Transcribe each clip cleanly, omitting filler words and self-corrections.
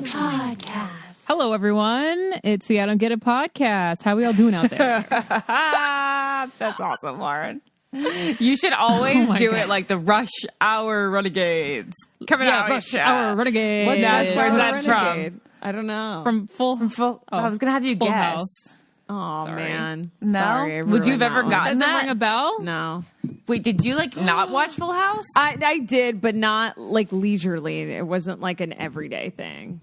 Podcast. Hello, everyone. It's the I Don't Get It podcast. How we all doing out there? That's awesome, Lauren. You should always do it like the Rush Hour Renegades. Coming out. Rush Hour Renegades. Where's that Renegade? from? I don't know. From Full. I was going to have you Full guess. House. Oh, Sorry. man. No? Sorry, Would you have ever gotten? gotten Does it that? ring a bell? No. Wait, did you not watch Full House? I did, but not leisurely. It wasn't like an everyday thing.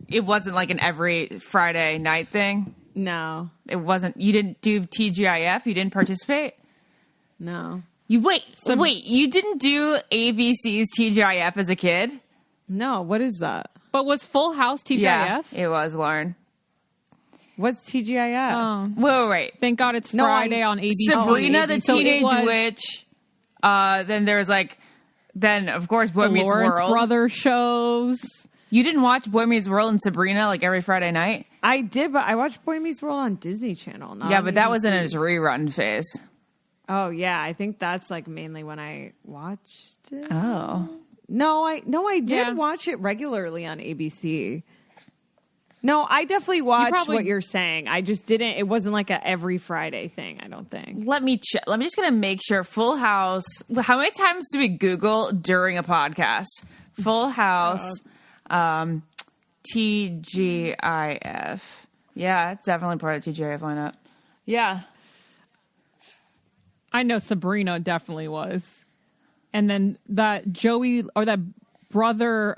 It wasn't like an every Friday night thing? No. It wasn't. You didn't do TGIF? You didn't participate? No. Wait, you didn't do ABC's TGIF as a kid? No. What is that? But was Full House TGIF? Yeah, it was, Lauren. What's TGIF? Wait. Thank God it's Friday on ABC. Sabrina the So it Teenage was Witch. Then there's then of course Boy the Meets Lawrence World. Brothers shows. You didn't watch Boy Meets World and Sabrina every Friday night? I did, but I watched Boy Meets World on Disney Channel. Not Yeah, on but that ABC. was in its rerun phase. Oh, yeah. I think that's mainly when I watched it. Oh. No, I did Yeah. watch it regularly on ABC. No, I definitely watched what you're saying. I just didn't. It wasn't like a every Friday thing, I don't think. Let me check. Let me just gonna make sure. Full House. How many times do we Google during a podcast? Full House, TGIF. Yeah, it's definitely part of TGIF lineup. Yeah. I know Sabrina definitely was. And then that Joey or that brother.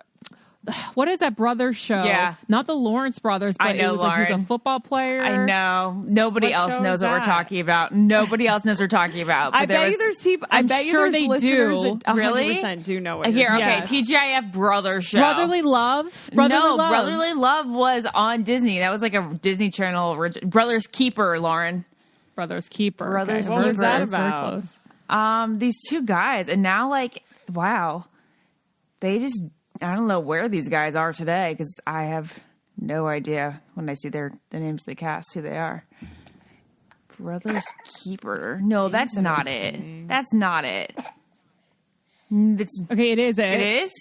What is that brother show? Yeah. Not the Lawrence brothers, but I know, it was he was a Lauren. football player. I know. Nobody What else show knows is what we're that? talking about. Nobody else knows what we're talking about. But I bet you there's people. I I'm bet you sure there's they listeners do. that 100% Really? do know what Here, you're okay, Yes. TGIF Brother Show. Brotherly Love. Brotherly Love was on Disney. That was like a Disney Channel Brothers Keeper, Lauren. Brothers Keeper. Brothers okay. What was Keeper. that That's very about? close. These two guys, and now wow, they just, I don't know where these guys are today because I have no idea when I see the names of the cast who they are. Brothers Keeper. No, that's not it. That's not it. Okay, it is. It is?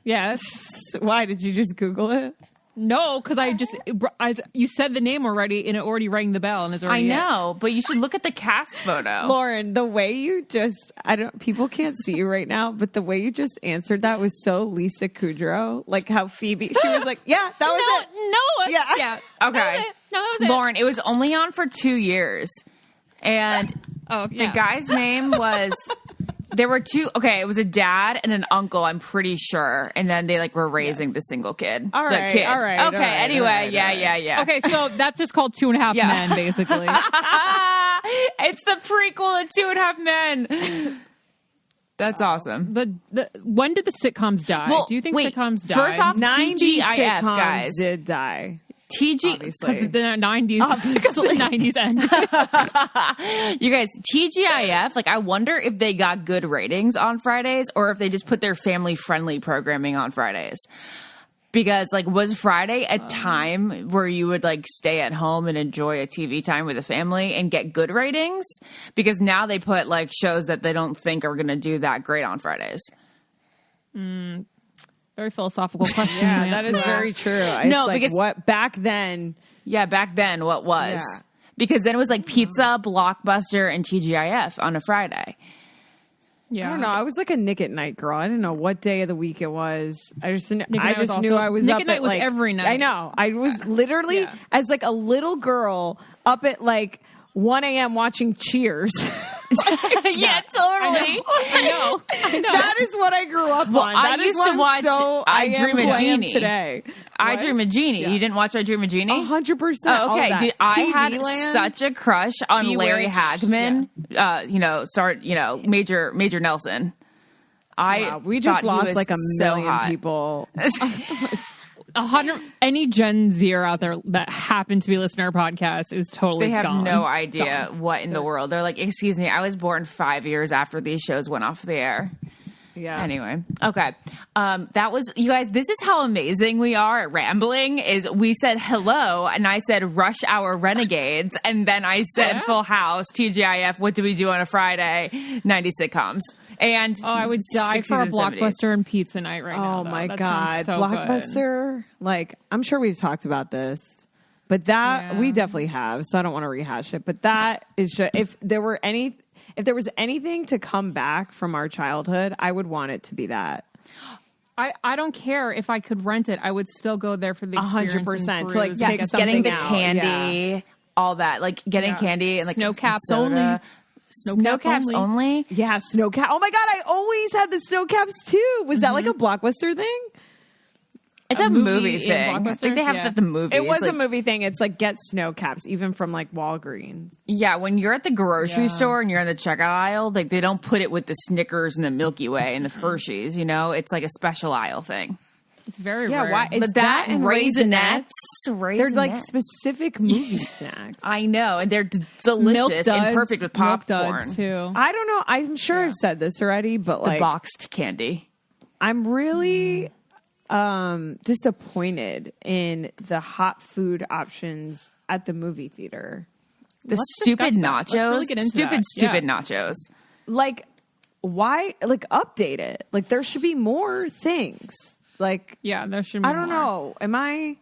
Yes. Why did you just Google it? No, because you said the name already, and it already rang the bell, and it's I already know, but you should look at the cast photo. Lauren, the way you just, people can't see you right now, but the way you just answered that was so Lisa Kudrow. Like how Phoebe, she was like, yeah, that was it. No, Yeah. Okay. That was it. No, that was it. Lauren, it was only on for 2 years. And the guy's name was, there were two, it was a dad and an uncle, I'm pretty sure. And then they were raising the single kid. All right, the kid. all right, Okay, all right, anyway, all right, yeah. Okay, so that's just called 2.5 Yeah. Men, basically. It's the prequel to 2.5 Men. That's awesome. When did the sitcoms die? Well, Do you think wait, sitcoms died? first off, 90s TGIF, sitcoms guys. did die. because Obviously. the 90s, because the 90s ended. You guys, TGIF, I wonder if they got good ratings on Fridays or if they just put their family-friendly programming on Fridays. Because, was Friday a time where you would, stay at home and enjoy a TV time with the family and get good ratings? Because now they put, shows that they don't think are going to do that great on Fridays. Very philosophical question. Yeah, that is very true. It's No, because- what back then. Yeah, back then, what was? Yeah. Because then it was, pizza, Blockbuster, and TGIF on a Friday. Yeah. I don't know. I was like a Nick at Night girl. I didn't know what day of the week it was. I just Nick at Night was knew also- I was Nick up at Night at was every night. I know. I was literally Yeah. as a little girl up at 1 a.m. watching Cheers. Yeah, totally. I know. That is what I grew up Well, on. I That is used why to I'm watch so, I am Dream of who I am Jeannie. today. I What? Dream of Genie. Yeah. You didn't watch I Dream of Genie? 100%. Oh, okay. All Dude, that. I TV had Land. such a crush on Larry Bewitched. Hagman. Major Nelson. Wow, we just thought he lost was a so million hot. people. 100. Any Gen Zer out there that happen to be listening to our podcast is totally They have gone. no idea Gone. what in the world. They're like, excuse me, I was born 5 years after these shows went off the air. Yeah. Anyway, okay. That was, you guys, this is how amazing we are at rambling, is we said hello, and I said Rush Hour Renegades, and then I said Full House, TGIF, what do we do on a Friday, 90 sitcoms. And I would die 60s for a and 70s. Blockbuster and pizza night right now. Oh though. my That God. sounds so good. Blockbuster. Like, I'm sure we've talked about this, but that Yeah. we definitely have. So I don't want to rehash it, but that is just, if there was anything to come back from our childhood, I would want it to be that. I don't care if I could rent it. I would still go there for the experience. 100% and to, like, brews pick and get something Getting the out, candy, all that, like getting candy and like Snow some caps soda. only. Snow caps only. Yeah, snow cap. Oh my God, I always had the snow caps too. Was that like a Blockbuster thing? It's a movie in thing. I think they have Blockbuster? that at the movies. It was like, a movie thing. It's like get snow caps, even from like Walgreens. Yeah, when you're at the grocery store and you're in the checkout aisle, like they don't put it with the Snickers and the Milky Way and the Hershey's. You know, it's like a special aisle thing. It's very Yeah, rare. why? It's But that and Raisinets. Raisinets. They're like specific movie snacks. I know, and they're Milk delicious duds, and perfect with Milk popcorn. duds too. I don't know. I'm sure I've said this already, but The like boxed candy. I'm really disappointed in the hot food options at the movie theater. The Let's stupid discuss that. Let's nachos. really get into stupid, that. stupid Yeah. nachos. Like, why? Like, update it. Like, there should be more things. Like, Yeah, there should be I don't more. know.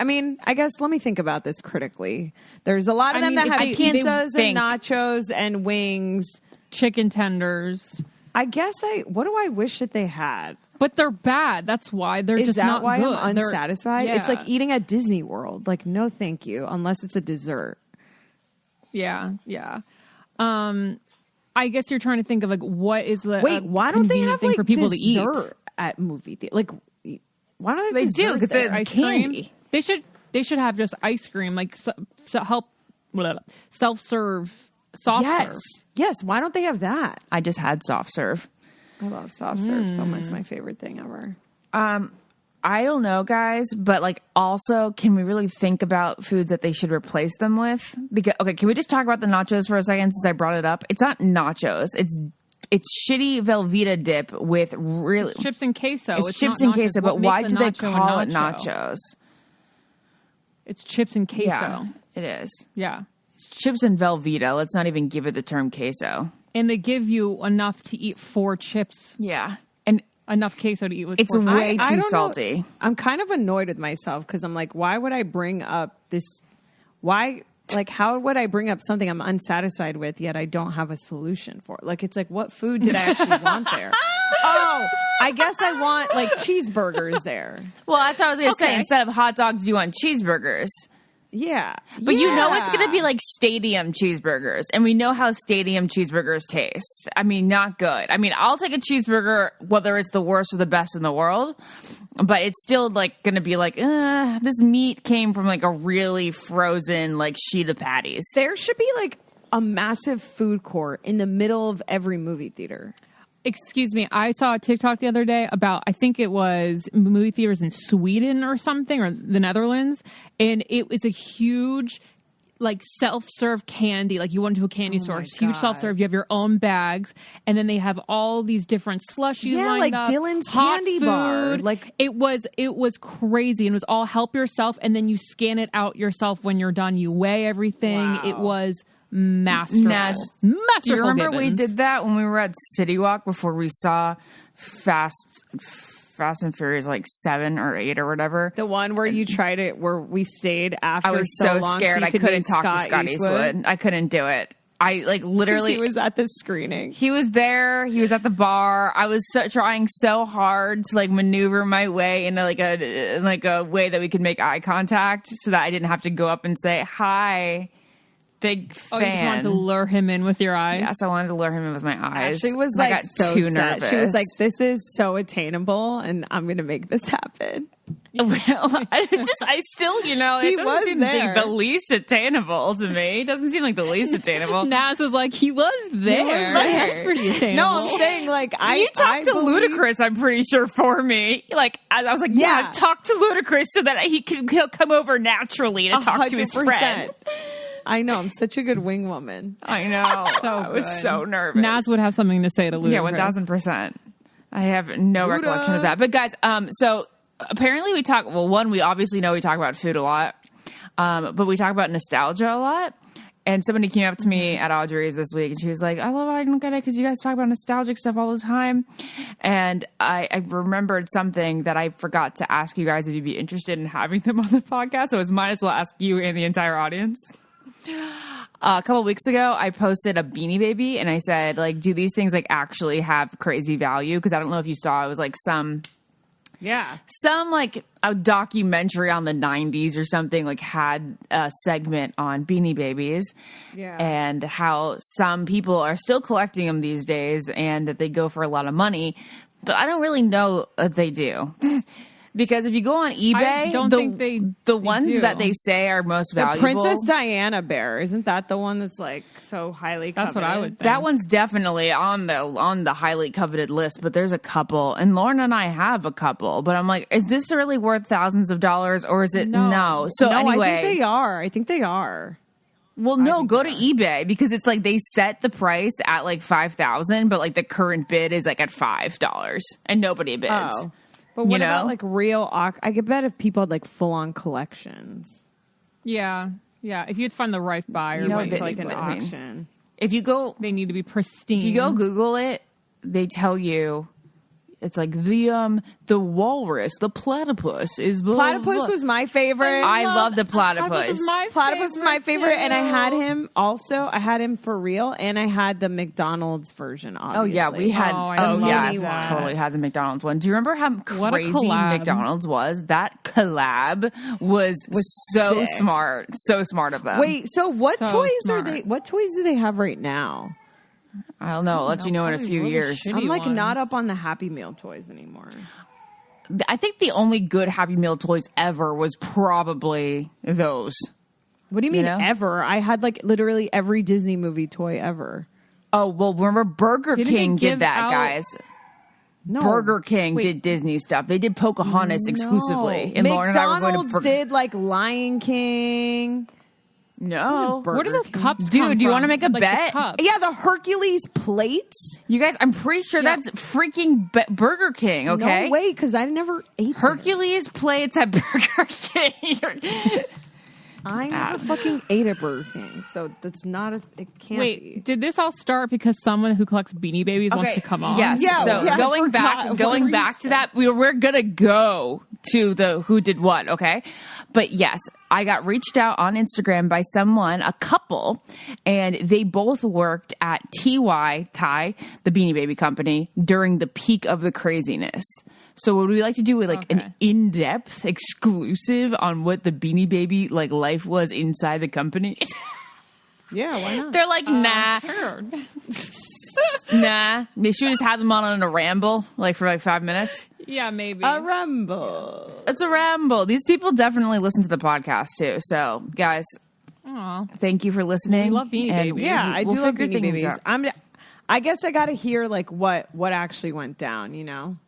I mean, I guess let me think about this critically. There's a lot of I them mean, that if have they- pizzas they and nachos and wings. Chicken tenders. I guess what do I wish that they had? But they're bad. That's why they're Is just that not why good. I'm They're- unsatisfied? It's yeah. like eating at Disney World. Like, no, thank you, unless it's a dessert. Yeah. I guess you're trying to think of like what is the Wait, why don't they convenient have thing like for people to eat? dessert at movie theater? Like, why don't They they? do, 'cause there? they're- Ice candy. cream. They should have just ice cream, like help self serve, soft yes, serve. yes. Why don't they have that? I just had soft serve. I love soft serve so much. It's my favorite thing ever. I don't know, guys, but like also, can we really think about foods that they should replace them with? Because okay, can we just talk about the nachos for a second since I brought it up? It's not nachos. It's shitty Velveeta dip with really Chips and queso. it's chips not and nachos. queso. What But why makes do a they nacho a call it nacho? nachos? It's chips and queso. Yeah, it is. Yeah. It's chips and Velveeta. Let's not even give it the term queso. And they give you enough to eat 4 chips, Yeah, and enough queso to eat with it's 4 chips. way I too don't know. salty. I'm kind of annoyed with myself because I'm like, why would I bring up this? Why? Like, how would I bring up something I'm unsatisfied with yet I don't have a solution for? Like, it's like, what food did I actually want there? Oh, I guess I want like cheeseburgers there. Well, that's what I was gonna say. Okay. Instead of hot dogs, you want cheeseburgers. Yeah, But you know it's going to be like stadium cheeseburgers. And we know how stadium cheeseburgers taste. I mean, not good. I mean, I'll take a cheeseburger, whether it's the worst or the best in the world. But it's still like going to be like, this meat came from like a really frozen like sheet of patties. There should be like a massive food court in the middle of every movie theater. Excuse me. I saw a TikTok the other day about, I think it was movie theaters in Sweden or something, or the Netherlands. And it was a huge, like, self-serve candy. Like, you went to a candy store. It's huge God. self-serve. You have your own bags. And then they have all these different slushies Yeah, lined like up. Dylan's hot Candy Bar. food. Like- it was crazy. And it was all help yourself. And then you scan it out yourself when you're done. You weigh everything. Wow. It was masterful. Do Masterful. you remember we Gibbons. did that when we were at City Walk before we saw Fast and Furious like 7 or 8 or whatever? The one where you tried it, where we stayed after. I was so so long scared so you I could couldn't meet talk to Scott Eastwood. I couldn't do it. I like literally He was at the screening. He was there. He was at the bar. I was trying so hard to like maneuver my way into like a way that we could make eye contact, so that I didn't have to go up and say hi. Big fan. Oh, you just wanted to lure him in with your eyes? Yes, I wanted to lure him in with my eyes. She was And I like got so too sad. nervous. She was like, "This is so attainable, and I'm going to make this happen." Well, I still, it He doesn't was seem there. the least attainable to me. It doesn't seem like the least attainable. Nas was like, he was there. there. That's pretty attainable. No, I'm saying like You talked to Ludacris, I'm pretty sure, for me. Like, I was like, yeah, talk to Ludacris so that he'll come over naturally to talk to his friend. I know. I'm such a good wing woman. I know. So I was good. so nervous. Nas would have something to say to Ludacris. Yeah, 1,000%. I have no recollection of that. But guys, so apparently we we obviously know we talk about food a lot, but we talk about nostalgia a lot. And somebody came up to me at Audrey's this week, and she was like, I don't get it because you guys talk about nostalgic stuff all the time. And I remembered something that I forgot to ask you guys if you'd be interested in having them on the podcast. So I might as well ask you and the entire audience. A couple weeks ago, I posted a Beanie Baby, and I said, like, do these things, like, actually have crazy value? Because I don't know if you saw, it was, like, some like a documentary on the 90s or something, like, had a segment on Beanie Babies and how some people are still collecting them these days and that they go for a lot of money. But I don't really know if they do. Because if you go on eBay, the ones that they say are most valuable. The Princess Diana bear, isn't that the one that's like so highly coveted? That's what I would think. That one's definitely on the highly coveted list, but there's a couple. And Lauren and I have a couple. But I'm like, is this really worth thousands of dollars or is it no? So anyway. I think they are. Well, no, go to eBay because it's like they set the price at like $5,000, but like the current bid is like at $5 and nobody bids. Oh. But what about like real? I could bet if people had like full on collections. Yeah. If you'd find the right buyer, it's like an auction. If you go, they need to be pristine. If you go Google it, they tell you. It's like the walrus, the platypus is blah, platypus blah. Was my favorite. I love the platypus. Platypus was my favorite, and I had him also. I had him for real, and I had the McDonald's version. Obviously. Oh yeah, we had. I totally had the McDonald's one. Do you remember how crazy McDonald's was? That collab was so sick. Smart, so smart of them. Wait, so what toys are they? What toys do they have right now? I don't know. I'll let you know in a few years. I'm like not up on the Happy Meal toys anymore. I think the only good Happy Meal toys ever was probably those. What do you mean ever? I had like literally every Disney movie toy ever. Oh, well, remember Burger King did that, guys. No. Burger King did Disney stuff. They did Pocahontas exclusively. And Lauren and I were going to did like Lion King. No. Where do those cups come from? Do you want to make a bet? Yeah, the Hercules plates. You guys, I'm pretty sure that's freaking Burger King, okay? No way, because I never ate Hercules plates at Burger King. I never fucking ate a Burger King, so that's not it can't be. Did this all start because someone who collects Beanie Babies wants to come on? Yes. Going back to that, we're going to go to the who did what, okay? But yes, I got reached out on Instagram by a couple, and they both worked at Ty, the Beanie Baby company, during the peak of the craziness. So would we like to do an in-depth exclusive on what the Beanie Baby life was inside the company? Yeah, why not? They're like, nah. Sure. Nah. They should just have them on a ramble, for 5 minutes. Yeah, maybe. A ramble. It's a ramble. These people definitely listen to the podcast too. So, guys, thank you for listening. We love Beanie Babies. Yeah, I do love Beanie Babies. I guess I got to hear what actually went down,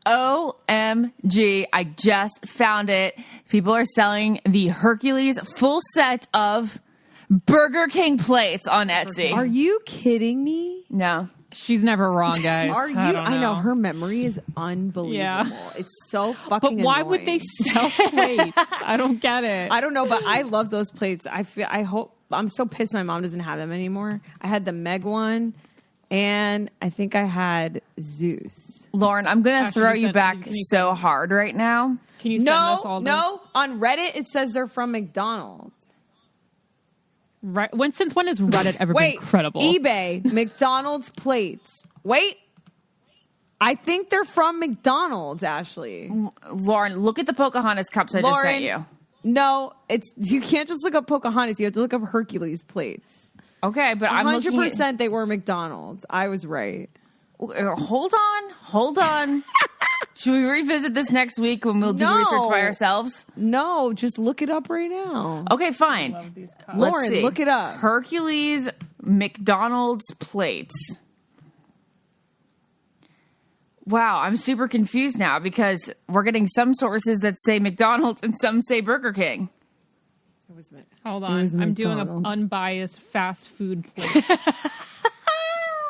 OMG, I just found it. People are selling the Hercules full set of Burger King plates on Etsy. Are you kidding me? No. She's never wrong, guys. Are you? I know her memory is unbelievable. Yeah. It's so fucking. But why annoying. would they sell plates? I don't get it. I don't know, but I love those plates. I hope. I'm so pissed my mom doesn't have them anymore. I had the Meg one, and I think I had Zeus. Lauren, I'm gonna throw you back so hard right now. Can you send us all those? No, on Reddit it says they're from McDonald's. Right. Since when has Reddit ever been credible? eBay, McDonald's plates. Wait. I think they're from McDonald's, Ashley. Lauren, look at the Pocahontas cups I just sent you. No, you can't just look up Pocahontas. You have to look up Hercules plates. Okay, but 100% they were McDonald's. I was right. Hold on. Should we revisit this next week when we'll do research by ourselves? No, just look it up right now. Okay, fine. Lauren, look it up. Hercules McDonald's plates. Wow, I'm super confused now because we're getting some sources that say McDonald's and some say Burger King. Hold on. I'm doing an unbiased fast food plate.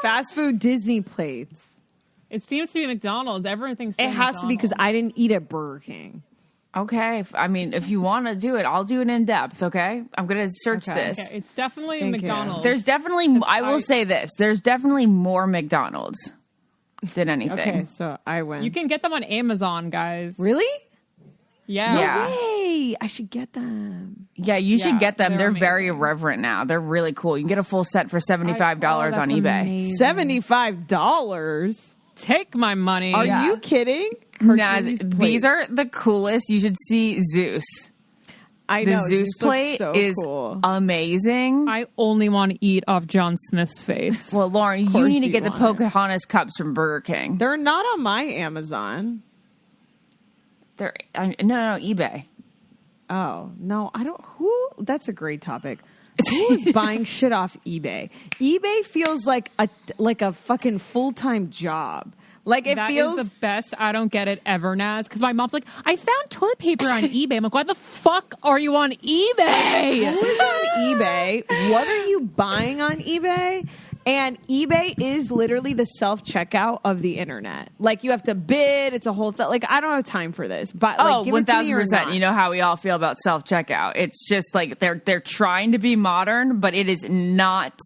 Fast food Disney plates. It seems to be McDonald's. Everything. It has to be because I didn't eat at Burger King. Okay. I mean, if you want to do it, I'll do it in depth, okay? I'm going to search Okay. this. Okay, it's definitely Thank you. McDonald's. There's definitely, I will say this, there's definitely more McDonald's than anything. Okay, so I win. You can get them on Amazon, guys. Really? Yeah. Yeah. Hey, I should get them. Yeah, you should Yeah, get them. they're They're very amazing. irreverent now. They're really cool. You can get a full set for $75 Oh, on that's eBay. amazing. $75? Take my money. Are Yeah. you kidding? Naz, Hercules plate. these are the coolest. You should see Zeus. I The know, Zeus looks plate so is cool. amazing. I only want to eat off John Smith's face. Well, Lauren, you course need to you get the want it. Pocahontas cups from Burger King. They're not on my Amazon. They're no, eBay. Oh, no, I don't. Who? That's a great topic. Who is buying shit off eBay? eBay feels like a fucking full-time job. Like it That feels is the best I don't get it ever, Naz. Because my mom's like, I found toilet paper on eBay. I'm like, why the fuck are you on eBay? Who is on eBay? What are you buying on eBay? And eBay is literally the self-checkout of the internet. Like, you have to bid. It's a whole thing. Like, I don't have time for this. But, like, give it to me or 1,000%. not. You know how we all feel about self-checkout. It's just like they're trying to be modern, but it is not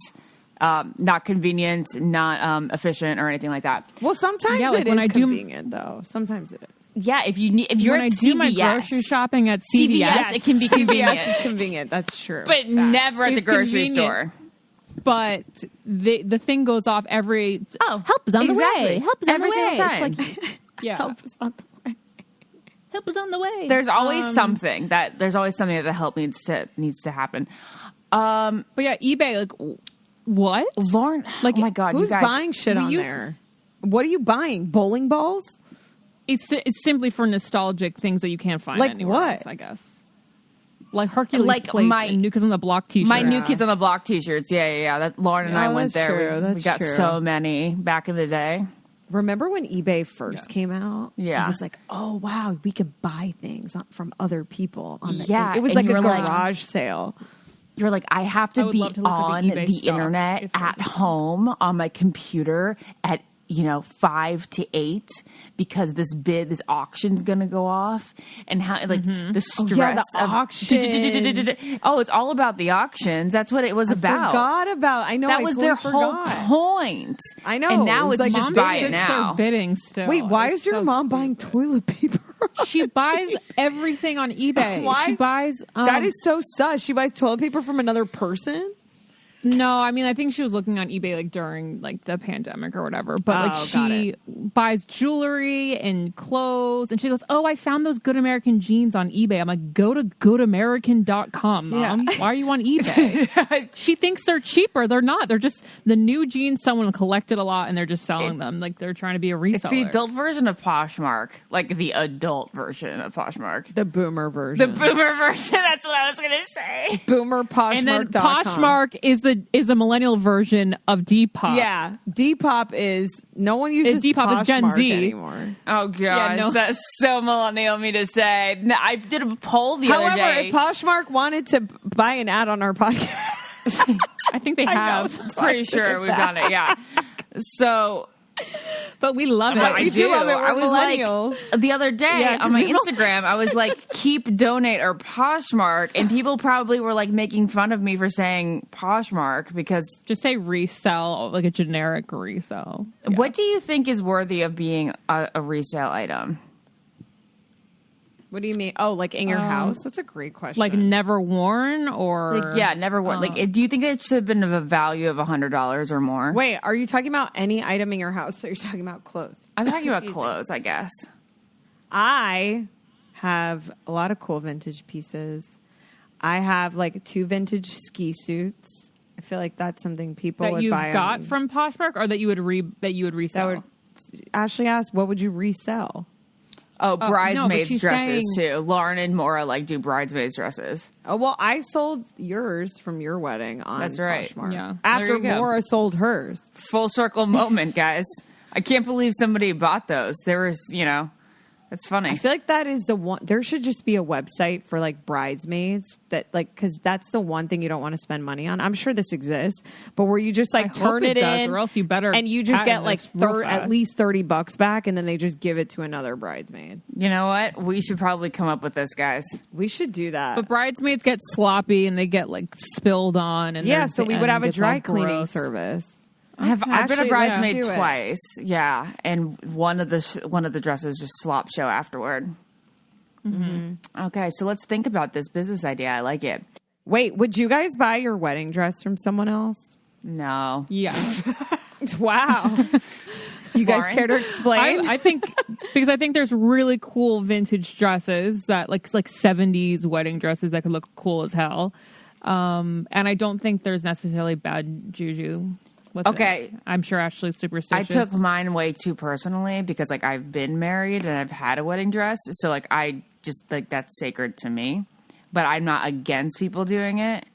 convenient, not efficient or anything like that. Well, sometimes Yeah, like it when is I do- convenient, though. Sometimes it is. Yeah, if you're when at I do my CVS, grocery shopping at CVS, CVS, it can be convenient. Yes, it's convenient. That's true. but never at the It's grocery convenient. store. but the thing goes off every help is on the exactly. way. Help is on Every the way. single time. It's like yeah, Help us on the way. help is on the way. There's always something that the help needs to happen. But yeah, eBay, like what? Lauren, Like, oh my god, Who's you guys, buying shit on used- there? What are you buying? Bowling balls? It's simply for nostalgic things that you can't find Like anywhere what? else, I guess. Like Hercules Like plates my- and New Kids on the Block t-shirts. My New Kids on the Block T-shirts. Yeah. That Lauren and I Oh, went that's there. true. We That's got true. so many back in the day. Remember when eBay first came out? Yeah. It was like, oh, wow, we could buy things from other people. On the Yeah, It was and like you a were like- garage sale. You're like, I have I to would be love to look at the on eBay the stuff internet if there's at home on my computer at 5 to 8 because this auction's gonna go off, and how the stress the of auctions. Oh, it's all about the auctions. That's what it was about. Forgot about. I know. That I was totally their forgot. whole point. I know. And now It it's was like just mom buy it sits now. there bidding still. Wait, why It's is your so mom buying stupid. toilet paper? She buys everything on eBay. Why? She buys. That is so sus. She buys toilet paper from another person? No, I mean, I think she was looking on eBay like during like the pandemic or whatever. But like got she buys jewelry and clothes, and she goes, "Oh, I found those Good American jeans on eBay." I'm like, "Go to goodamerican.com, Mom. Yeah. Why are you on eBay?" She thinks they're cheaper. They're not. They're just the new jeans someone collected a lot, and they're just selling them. Like they're trying to be a reseller. It's the adult version of Poshmark, like the adult version of Poshmark. The boomer version. The boomer version. That's what I was gonna say. Boomer Poshmark. And then Poshmark is a millennial version of Depop. Yeah. Depop is, no one uses Depop is Gen Poshmark Z. anymore. Oh gosh, no. that's so millennial of me to say. No, I did a poll the other However, day. if Poshmark wanted to buy an ad on our podcast, I think they have, Pretty sure we've done it. Yeah. So but we love it. I we do love it. We're I was like, millennials. the other day Yeah, 'cause on my we don't- Instagram, I was like, keep, donate, or Poshmark. And people probably were like making fun of me for saying Poshmark because Just say resell, like a generic resell. what do you think is worthy of being a resale item? What do you mean? Oh, like in your house? That's a great question. Like never worn or Like, yeah, never worn. Like, do you think it should have been of a value of $100 or more? Wait, are you talking about any item in your house or you're talking about clothes? I'm talking about clothes, I guess. I have a lot of cool vintage pieces. I have like 2 vintage ski suits. I feel like that's something people that would you've buy. got from Poshmark or that you would resell. that would. Ashley asked, "What would you resell?" Oh, bridesmaids she's dresses saying- too. Lauren and Maura like do bridesmaids dresses. Oh well, I sold yours from your wedding on. That's right. Poshmark. Yeah. After There you go. Maura sold hers. Full circle moment, guys. I can't believe somebody bought those. There was, That's funny. I feel like that is the one. There should just be a website for like bridesmaids that like, because that's the one thing you don't want to spend money on. I'm sure this exists, but where you just like turn it in, or else you better, and you just get like at least $30 back, and then they just give it to another bridesmaid. You know what? We should probably come up with this, guys. We should do that. But bridesmaids get sloppy and they get like spilled on, and yeah, so we would have a dry cleaning service. I've been a Actually, bridesmaid let's do it. twice. Yeah, and one of the dresses just slop show afterward. Mm-hmm. Okay, so let's think about this business idea. I like it. Wait, would you guys buy your wedding dress from someone else? No. Yeah. Wow. You guys Lauren? care to explain? I think because I think there's really cool vintage dresses that like 70s wedding dresses that could look cool as hell. And I don't think there's necessarily bad juju with Okay. it. I'm sure Ashley's superstitious. I took mine way too personally because like I've been married and I've had a wedding dress, so like I just like that's sacred to me. But I'm not against people doing it,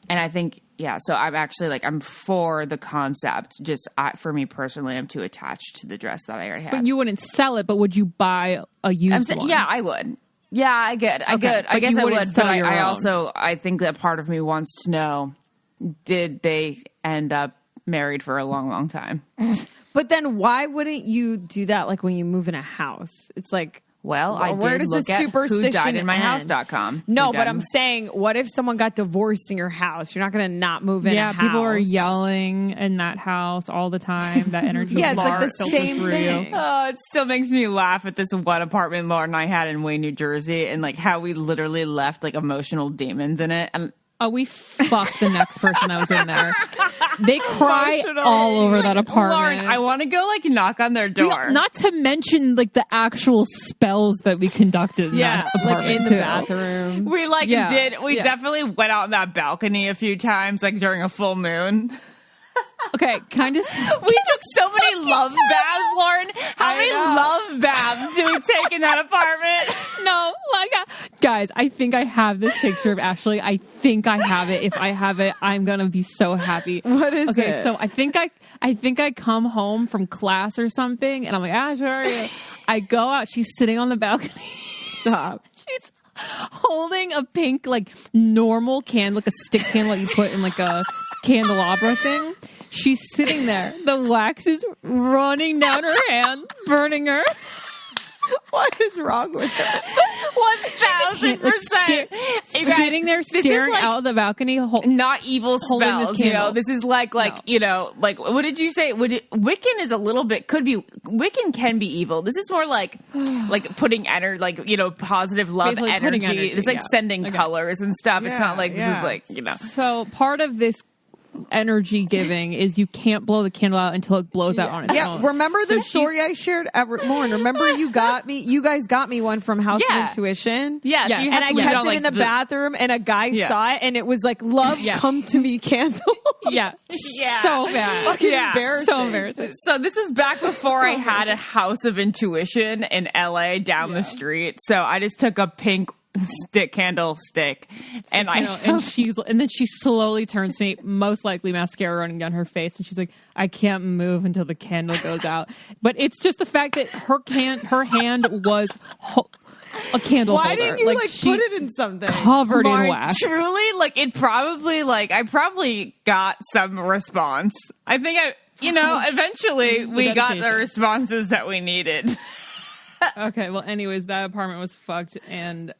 and I think so I'm actually like I'm for the concept. Just for me personally, I'm too attached to the dress that I already have. But you wouldn't sell it, but would you buy a used one? Yeah, I would. Yeah, I get. I Okay, I guess you I wouldn't would. sell But your I own. also I think that part of me wants to know: did they end up married for a long, long time? But then why wouldn't you do that like when you move in a house? It's like, Well, I where did does look the at superstition whodietinmyhouse.com. No, but I'm saying, what if someone got divorced in your house? You're not going to not move in a house. People are yelling in that house all the time. That energy Yeah, it's like Laura the filters same through thing. you. Oh, it still makes me laugh at this one apartment Laura and I had in Wayne, New Jersey, and like how we literally left like emotional demons in it. And Oh, we fucked the next person that was in there. They cry all over that apartment. Lauren, I want to go like knock on their door. Not to mention like the actual spells that we conducted in that apartment like in the too. bathroom. We like Yeah. did. We Yeah. definitely went out on that balcony a few times, like during a full moon. Okay, kind of. We took so many love baths, Lauren. How many love baths did we take in that apartment? No, like, guys, I think I have this picture of Ashley. I think I have it. If I have it, I'm gonna be so happy. What is okay, it? so I think I come home from class or something, and I'm like, Ash, where are you? I go out. She's sitting on the balcony. Stop. She's holding a pink, like normal candle, like a stick candle that you put in like a candelabra thing. She's sitting there. The wax is running down her hand, burning her. What is wrong with her? 1,000%. Sitting there staring like- out of the balcony. Not evil Holding this spells, you know. candle. This is like No. you know, like what did you say? Wiccan is a little bit Wiccan can be evil. This is more like putting like you know positive love Basically putting energy. energy, It's like yeah. sending Okay. colors and stuff. It's not like this is like you know. So part of this energy giving is you can't blow the candle out until it blows out on its Yeah, own. remember the So story I shared, Lauren? Remember you guys got me one from House Yeah. of Intuition? Yeah, Yes. so you And have I to leave kept on, it like, in the bathroom, and a guy Yeah. saw it, and it was like, "Love, Yeah. come to me, candle." Yeah, Yeah. so bad. Fucking Yeah. embarrassing. So embarrassing. So this is back before I had a House of Intuition in LA down the street. So I just took a pink candlestick and And then she slowly turns to me, most likely mascara running down her face, and she's like, "I can't move until the candle goes out." But it's just the fact that her hand was a candle Why holder. didn't you she put it in something? covered in Lauren, wax? truly, like it probably, like I probably got some response. I think eventually we got the dedication. responses that we needed. Okay, well, anyways, that apartment was fucked, and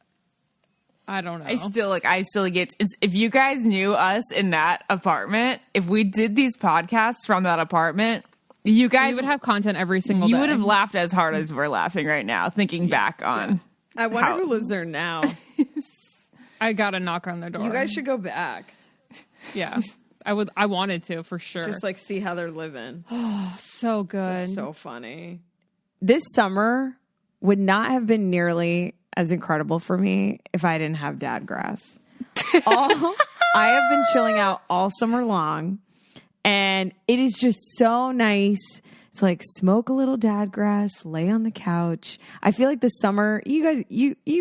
I don't know. I still get. If you guys knew us in that apartment, if we did these podcasts from that apartment, you guys would have content every single day. You would have laughed as hard as we're laughing right now, thinking back on. I wonder who lives there now. I got to knock on their door. You guys should go back. Yeah. I wanted to, for sure. Just like see how they're living. so good. So funny. This summer would not have been nearly as incredible for me if I didn't have dad grass. I have been chilling out all summer long, and it is just so nice to like smoke a little dad grass, lay on the couch. I feel like the summer, you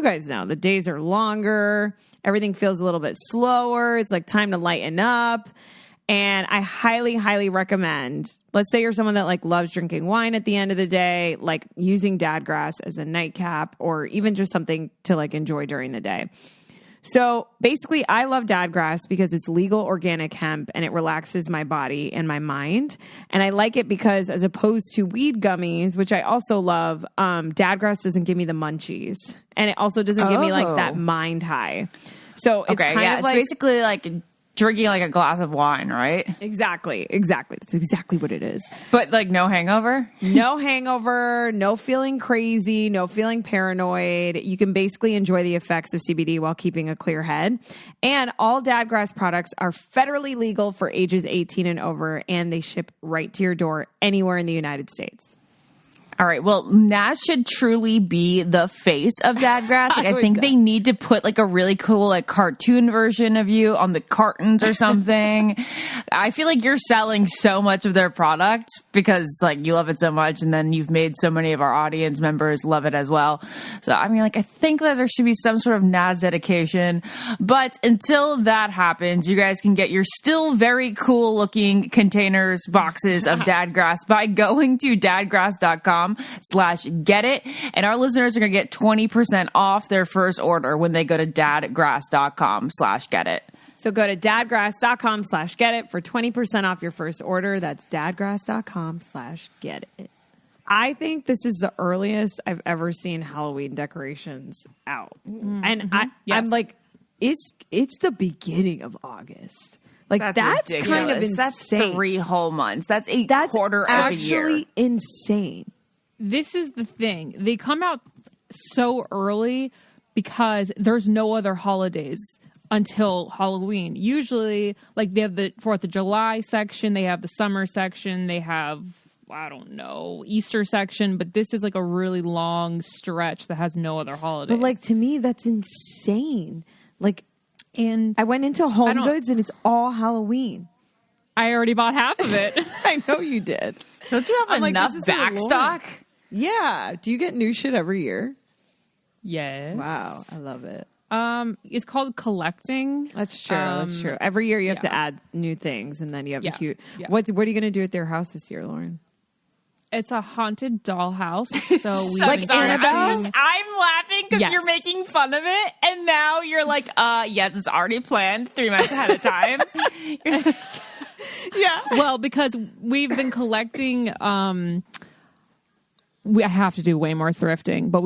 guys know, the days are longer, everything feels a little bit slower. It's like time to lighten up. And I highly, highly recommend, let's say you're someone that like loves drinking wine at the end of the day, like using dadgrass as a nightcap or even just something to like enjoy during the day. So basically, I love dadgrass because it's legal organic hemp and it relaxes my body and my mind. And I like it because as opposed to weed gummies, which I also love, dadgrass doesn't give me the munchies. And it also doesn't give me like that mind high. So it's kind of like... It's basically like drinking like a glass of wine, right? Exactly. That's exactly what it is. But like no hangover? No hangover, no feeling crazy, no feeling paranoid. You can basically enjoy the effects of CBD while keeping a clear head. And all dadgrass products are federally legal for ages 18 and over, and they ship right to your door anywhere in the United States. All right. Well, Naz should truly be the face of dadgrass. Like, I think they need to put like a really cool like cartoon version of you on the cartons or something. I feel like you're selling so much of their product because like you love it so much, and then you've made so many of our audience members love it as well. So I mean, like I think that there should be some sort of Naz dedication. But until that happens, you guys can get your still very cool looking containers, boxes of dadgrass by going to dadgrass.com/get it. And our listeners are going to get 20% off their first order when they go to dadgrass.com/get it. So go to dadgrass.com/get it for 20% off your first order. That's dadgrass.com/get it. I think this is the earliest I've ever seen Halloween decorations out. And I'm like, it's the beginning of August. Like that's kind of insane. That's 3 whole months. That's quarter of a year. Actually insane. This is the thing. They come out so early because there's no other holidays until Halloween. Usually, like they have the 4th of July section, they have the summer section, they have, I don't know, Easter section, but this is like a really long stretch that has no other holidays. But like to me, that's insane. Like, and I went into Home Goods and it's all Halloween. I already bought half of it. I know you did. Don't you have enough back stock? Yeah. Do you get new shit every year? Yes. Wow. I love it. It's called collecting. That's true. That's true. Every year you have to add new things, and then you have a huge... Yeah. What are you going to do at their house this year, Lauren? It's a haunted dollhouse. So we like Annabelle? I'm laughing because you're making fun of it, and now you're like, yes, it's already planned 3 months ahead of time. Yeah. Well, because we've been collecting... I have to do way more thrifting, but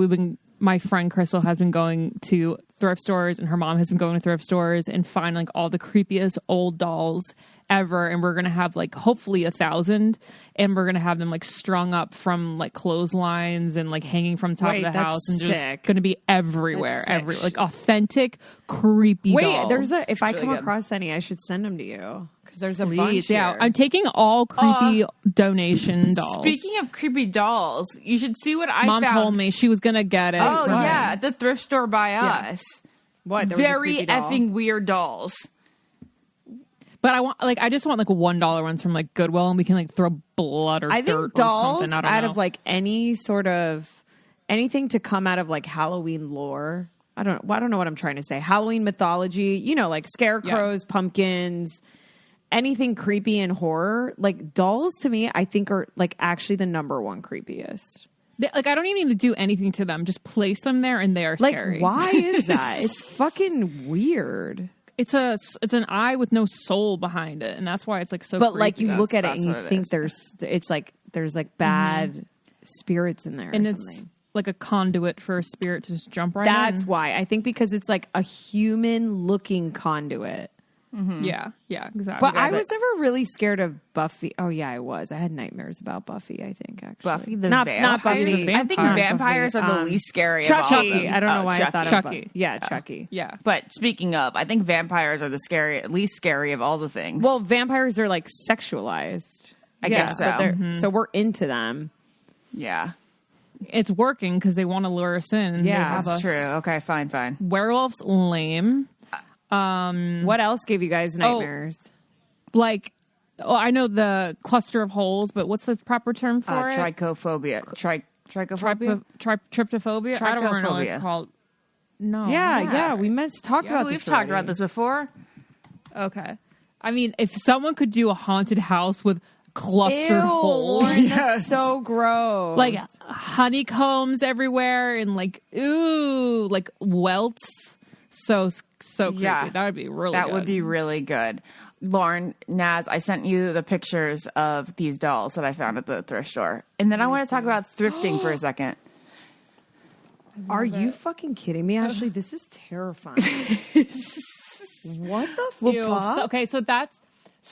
my friend Crystal has been going to thrift stores, and her mom has been going to thrift stores and finding like all the creepiest old dolls ever. And we're going to have like hopefully 1,000, and we're going to have them like strung up from like clotheslines and like hanging from top of the house, and just going to be everywhere. Like authentic, creepy dolls. If I come across any, I should send them to you. There's a bunch. Yeah, I'm taking all creepy donation dolls. Speaking of creepy dolls, you should see what Mom told me she was gonna get it. Oh yeah, at the thrift store by us. What? Very effing weird dolls. But I just want like $1 ones from like Goodwill, and we can like throw blood or dirt dolls or something. I don't know. Of like any sort of anything to come out of like Halloween lore. I don't know what I'm trying to say. Halloween mythology. You know, like scarecrows, pumpkins. Anything creepy and horror, like dolls to me, I think are like actually the number one creepiest. Like I don't even need to do anything to them; just place them there, and they are scary. Like, why is that? It's fucking weird. It's an eye with no soul behind it, and that's why it's like so. But creepy. like you look at it and you think there's bad spirits in there, and or it's something. Like a conduit for a spirit to just jump right in. That's why I think because it's like a human looking conduit. Mm-hmm. Yeah, exactly. But I was never really scared of Buffy. Oh yeah, I was. I had nightmares about Buffy. I think actually Buffy the not Buffy. I think vampires are the least scary. Chucky. Of all of them. I don't know why I thought Chucky. of Buffy. Yeah, Chucky. Yeah. But speaking of, I think vampires are the least scary of all the things. Well, vampires are like sexualized. I guess so. So we're into them. Yeah. It's working because they want to lure us in. Yeah, that's true. Okay, fine. Werewolves, lame. What else gave you guys nightmares? I know the cluster of holes, but what's the proper term for it? Trichophobia. Trichophobia? Trypophobia? I don't remember what it's called. No. Yeah. We talked about this. We've talked about this before. Okay. I mean, if someone could do a haunted house with clustered holes, Lauren, that's so gross. like honeycombs everywhere, and like like welts, so creepy. Yeah. That would be really. That good. would be really good. Lauren, Naz, I sent you the pictures of these dolls that I found at the thrift store. And then I want to talk about thrifting for a second. Are you fucking kidding me, Ashley? This is terrifying. What the Ew. fuck? Okay, so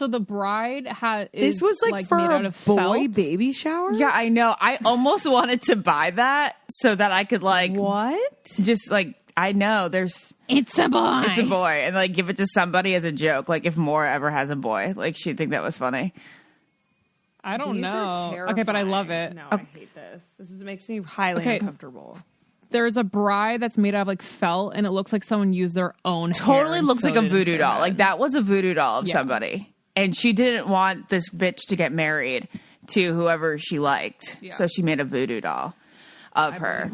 the bride had This was like for made out a of boy felt. baby shower? Yeah, I know. I almost wanted to buy that so that I could like What? just like I know there's It's a boy. it's a boy and like give it to somebody as a joke. Like if Maura ever has a boy, like she'd think that was funny. I don't These know. are Okay, but I love terrifying. it. No, I hate this. Makes me highly uncomfortable. There's a bride that's made out of like felt, and it looks like someone used their own. Totally hair and looks like sewed a it into voodoo their doll. head. Like that was a voodoo doll of Yeah. somebody. And she didn't want this bitch to get married to whoever she liked. Yeah. So she made a voodoo doll of her.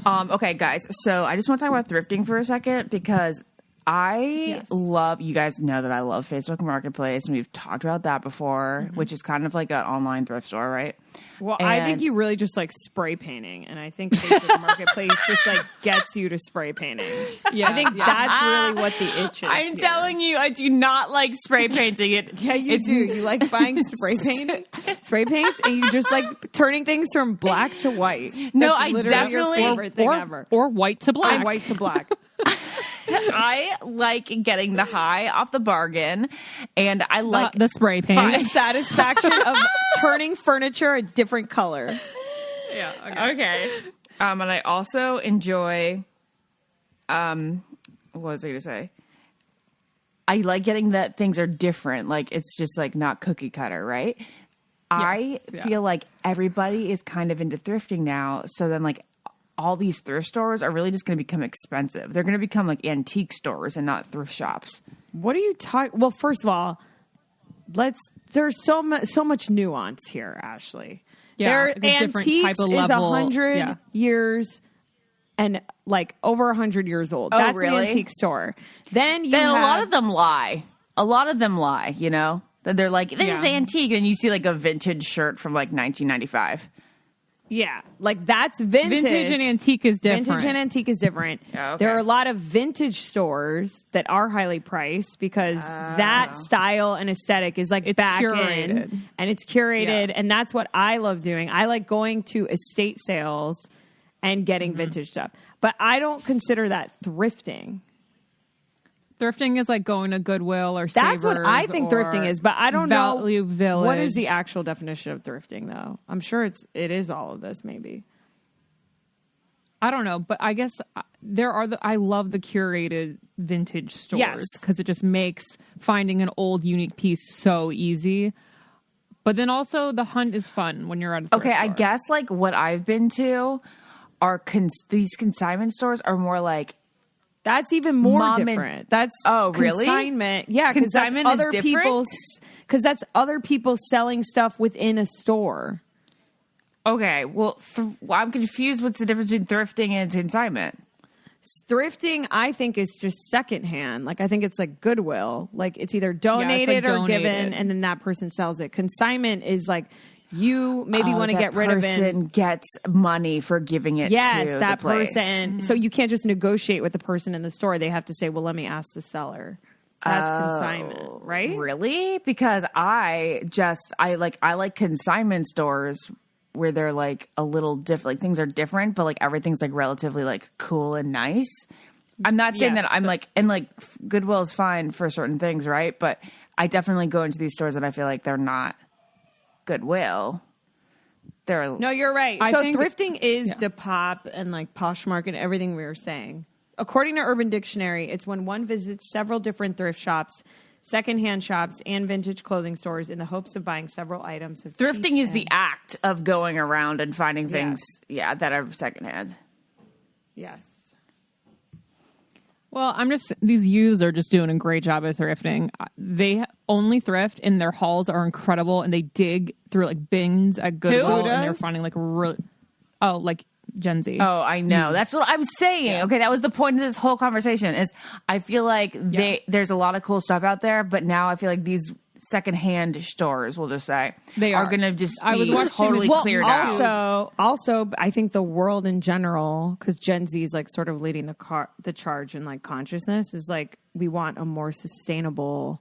Okay, guys. So I just want to talk about thrifting for a second because I love, you guys know that I love Facebook Marketplace, and we've talked about that before, which is kind of like an online thrift store, right? Well, I think And- you really just like spray painting, and I think Facebook Marketplace just like gets you to spray painting. Yeah, I think that's really what the itch is. I'm here. telling you, I do not like spray painting it. Yeah, you do. You like buying spray paints, and you just like turning things from black to white. No, That's I literally definitely- your favorite thing ever. or white to black. Or white to black. I like getting the high off the bargain, and I like the spray paint. The satisfaction of turning furniture a different color. Yeah. Okay. And I also enjoy, what was I going to say? I like getting that things are different. Like, it's just like not cookie cutter, right? I yeah. feel like everybody is kind of into thrifting now. So then like all these thrift stores are really just going to become expensive. They're going to become like antique stores and not thrift shops. What are you talking? Well, first of all, there's so much nuance here, Ashley. Yeah, there's different antiques type of is level. 100 Yeah. years and like over 100 years old. Oh, That's really? an antique store. Then you Then have, a lot of them lie. A lot of them lie, you know? That they're like, this Yeah. is antique. And you see like a vintage shirt from like 1995. yeah, like that's vintage. Vintage and antique is different. Vintage and antique is different. Yeah, okay. There are a lot of vintage stores that are highly priced because that style and aesthetic is like It's back curated. in and it's curated. Yeah. And that's what I love doing. I like going to estate sales and getting Mm-hmm. vintage stuff. But I don't consider that thrifting. Thrifting is like going to Goodwill or That's what Savers I think or thrifting is, but I don't Value know Village. what is the actual definition of thrifting though. I'm sure it is all of this maybe. I don't know, but I guess there are I love the curated vintage stores Yes. because it just makes finding an old unique piece so easy. But then also the hunt is fun when you're at a thrift Okay, I store. guess like what I've been to are these consignment stores are more like That's even more Mom and- different. That's Oh, really? consignment. Yeah, because that's Consignment is other different? people's. Because that's other people selling stuff within a store. okay. Well, I'm confused. What's the difference between thrifting and consignment? Thrifting, I think, is just secondhand. Like I think it's like Goodwill. Like it's either donated or donated. given, and then that person sells it. Consignment is like you maybe want to that get rid of person it. gets money for giving it. Yes, to that the place. person. So you can't just negotiate with the person in the store. They have to say, "Well, let me ask the seller." That's consignment, right? Really? Because I like consignment stores where they're like a little different. Like things are different, but like everything's like relatively like cool and nice. I'm not saying Yes, that I'm like, and like Goodwill is fine for certain things, right? But I definitely go into these stores and I feel like they're not Goodwill. They're No, you're right. I So think- thrifting is yeah. Depop and like Poshmark and everything we were saying. According to Urban Dictionary, it's when one visits several different thrift shops, secondhand shops, and vintage clothing stores in the hopes of buying several items of cheap thrifting is the and- act of going around and finding things, that are secondhand. Yes. Well, these youths are just doing a great job at thrifting. They only thrift and their hauls are incredible and they dig through like bins at Goodwill and they're does? finding like Gen Z. Oh, I know. That's what I'm saying. Yeah. Okay, that was the point of this whole conversation. Is I feel like there's a lot of cool stuff out there, but now I feel like these secondhand stores, we'll just say, They are going to just I was be watching totally with- cleared out. Also, I think the world in general, because Gen Z is like sort of leading the charge in like consciousness, is like we want a more sustainable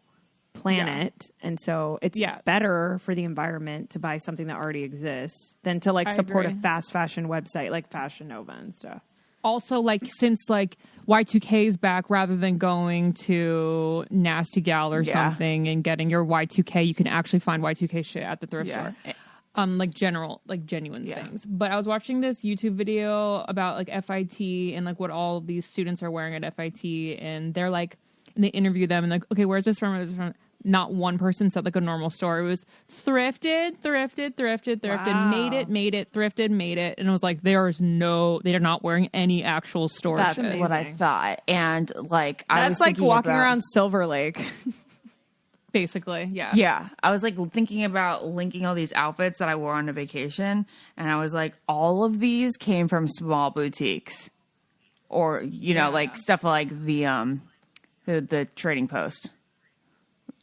planet, and so it's better for the environment to buy something that already exists than to like support agree. a fast fashion website like Fashion Nova and stuff. Also, like, since like Y2K is back, rather than going to Nasty Gal or something and getting your Y2K, you can actually find Y2K shit at the thrift store. Like genuine things. But I was watching this YouTube video about like FIT and like what all of these students are wearing at FIT, and they're like, and they interview them and like, okay, where's this from? Where's this from? Not one person said like a normal store. It was thrifted, Wow. made it, thrifted, made it. And it was like, they are not wearing any actual store That's shit. what I thought. And like, I was That's like thinking walking about, around Silver Lake. Basically, yeah. Yeah. I was like thinking about linking all these outfits that I wore on a vacation. And I was like, all of these came from small boutiques or, like stuff like the Trading Post.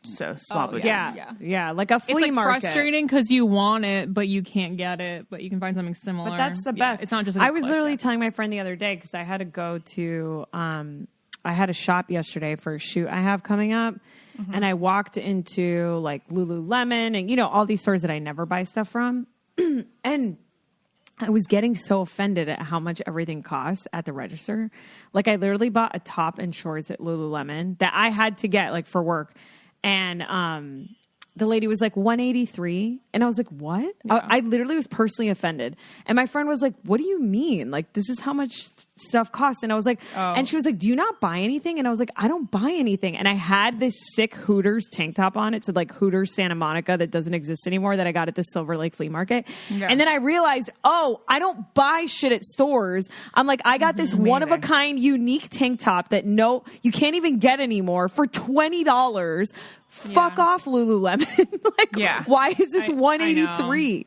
So small boutiques. Yeah, like a flea It's like market. frustrating because you want it, but you can't get it, but you can find something similar. But that's the Yeah, best. it's not just. Like I was literally telling my friend the other day because I had to go to. I had a shop yesterday for a shoot I have coming up, and I walked into like Lululemon and all these stores that I never buy stuff from, and I was getting so offended at how much everything costs at the register. Like I literally bought a top and shorts at Lululemon that I had to get like for work. And the lady was like $183, and I was like, what? Yeah. I literally was personally offended. And my friend was like, what do you mean? Like, this is how much stuff costs. And I was like, and she was like, do you not buy anything? And I was like, I don't buy anything. And I had this sick Hooters tank top on. It said like Hooters Santa Monica that doesn't exist anymore that I got at the Silver Lake Flea Market. Yeah. And then I realized, I don't buy shit at stores. I'm like, I got this one of a kind unique tank top that you can't even get anymore for $20. Fuck off, Lululemon. Like, why is this $183?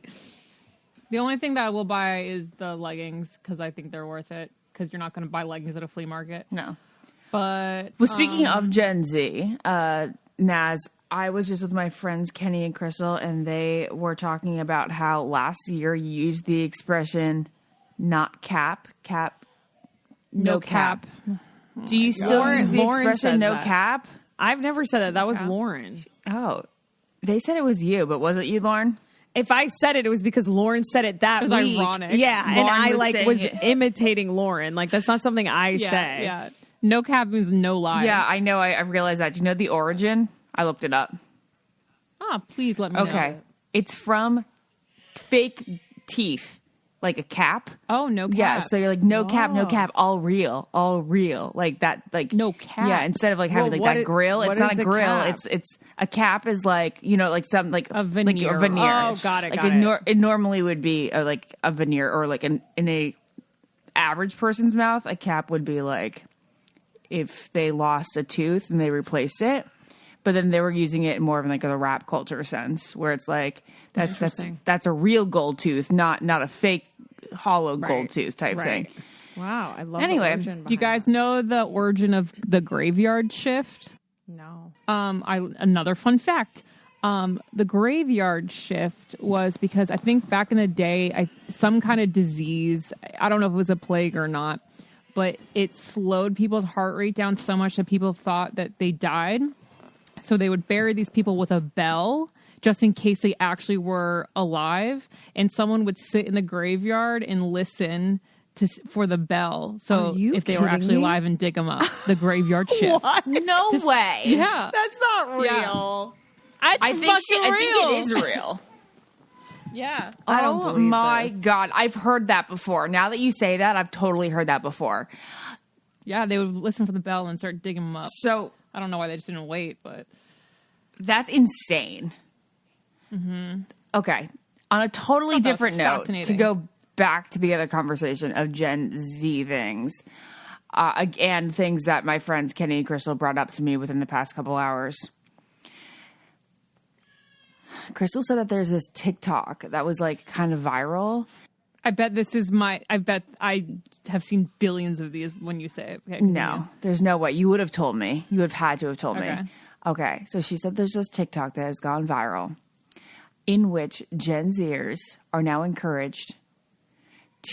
The only thing that I will buy is the leggings because I think they're worth it. Because you're not going to buy leggings at a flea market. No. But well, speaking of Gen Z, Naz, I was just with my friends Kenny and Crystal, and they were talking about how last year you used the expression "not cap." No cap. Do you still use the Lauren expression says "no that. cap"? I've never said that. That was Lauren. Oh, they said it was you, but was it you, Lauren? If I said it was because Lauren said it that It was week. ironic. Yeah, Lauren and I was like saying was it. imitating Lauren. Like that's not something I say. Yeah. No cap means no lie. Yeah, I know. I realized that. Do you know the origin? I looked it up. Please let me know. Okay. It's from fake teeth, like a cap. Oh, no cap. Yeah, so you're like, no cap, all real. Like that, like. No cap. Yeah, instead of like having Well, like that what grill, what it's not is a a grill. cap? It's a cap is like, like some, like. A veneer. Like a veneer. Oh, got it, Like got it normally would be like a veneer or like in a average person's mouth, a cap would be like if they lost a tooth and they replaced it. But then they were using it more of like a rap culture sense, where it's like that's a real gold tooth, not a fake hollow gold tooth type thing. Wow, I love. Anyway, the origin Do you behind guys know the origin of the graveyard shift? that. No. Another fun fact. The graveyard shift was because I think back in the day, some kind of disease, I don't know if it was a plague or not, but it slowed people's heart rate down so much that people thought that they died. So they would bury these people with a bell just in case they actually were alive. And someone would sit in the graveyard and listen for the bell. So Are you if they were kidding actually me? alive and dig them up, the graveyard shift. No way. Yeah. That's not real. Yeah. I think it is real. Yeah. I don't Oh believe my this. God. I've heard that before. Now that you say that, I've totally heard that before. Yeah, they would listen for the bell and start digging them up. So I don't know why they just didn't wait, but that's insane. Mm-hmm. Okay. On a totally Thought that was different note, to fascinating. go back to the other conversation of Gen Z things, and things that my friends Kenny and Crystal brought up to me within the past couple hours. Crystal said that there's this TikTok that was like kind of viral. I bet I have seen billions of these when you say it. Okay, No, there's no way. You would have told me. You would have had to have told Okay. me. Okay, so she said there's this TikTok that has gone viral in which Gen Zers are now encouraged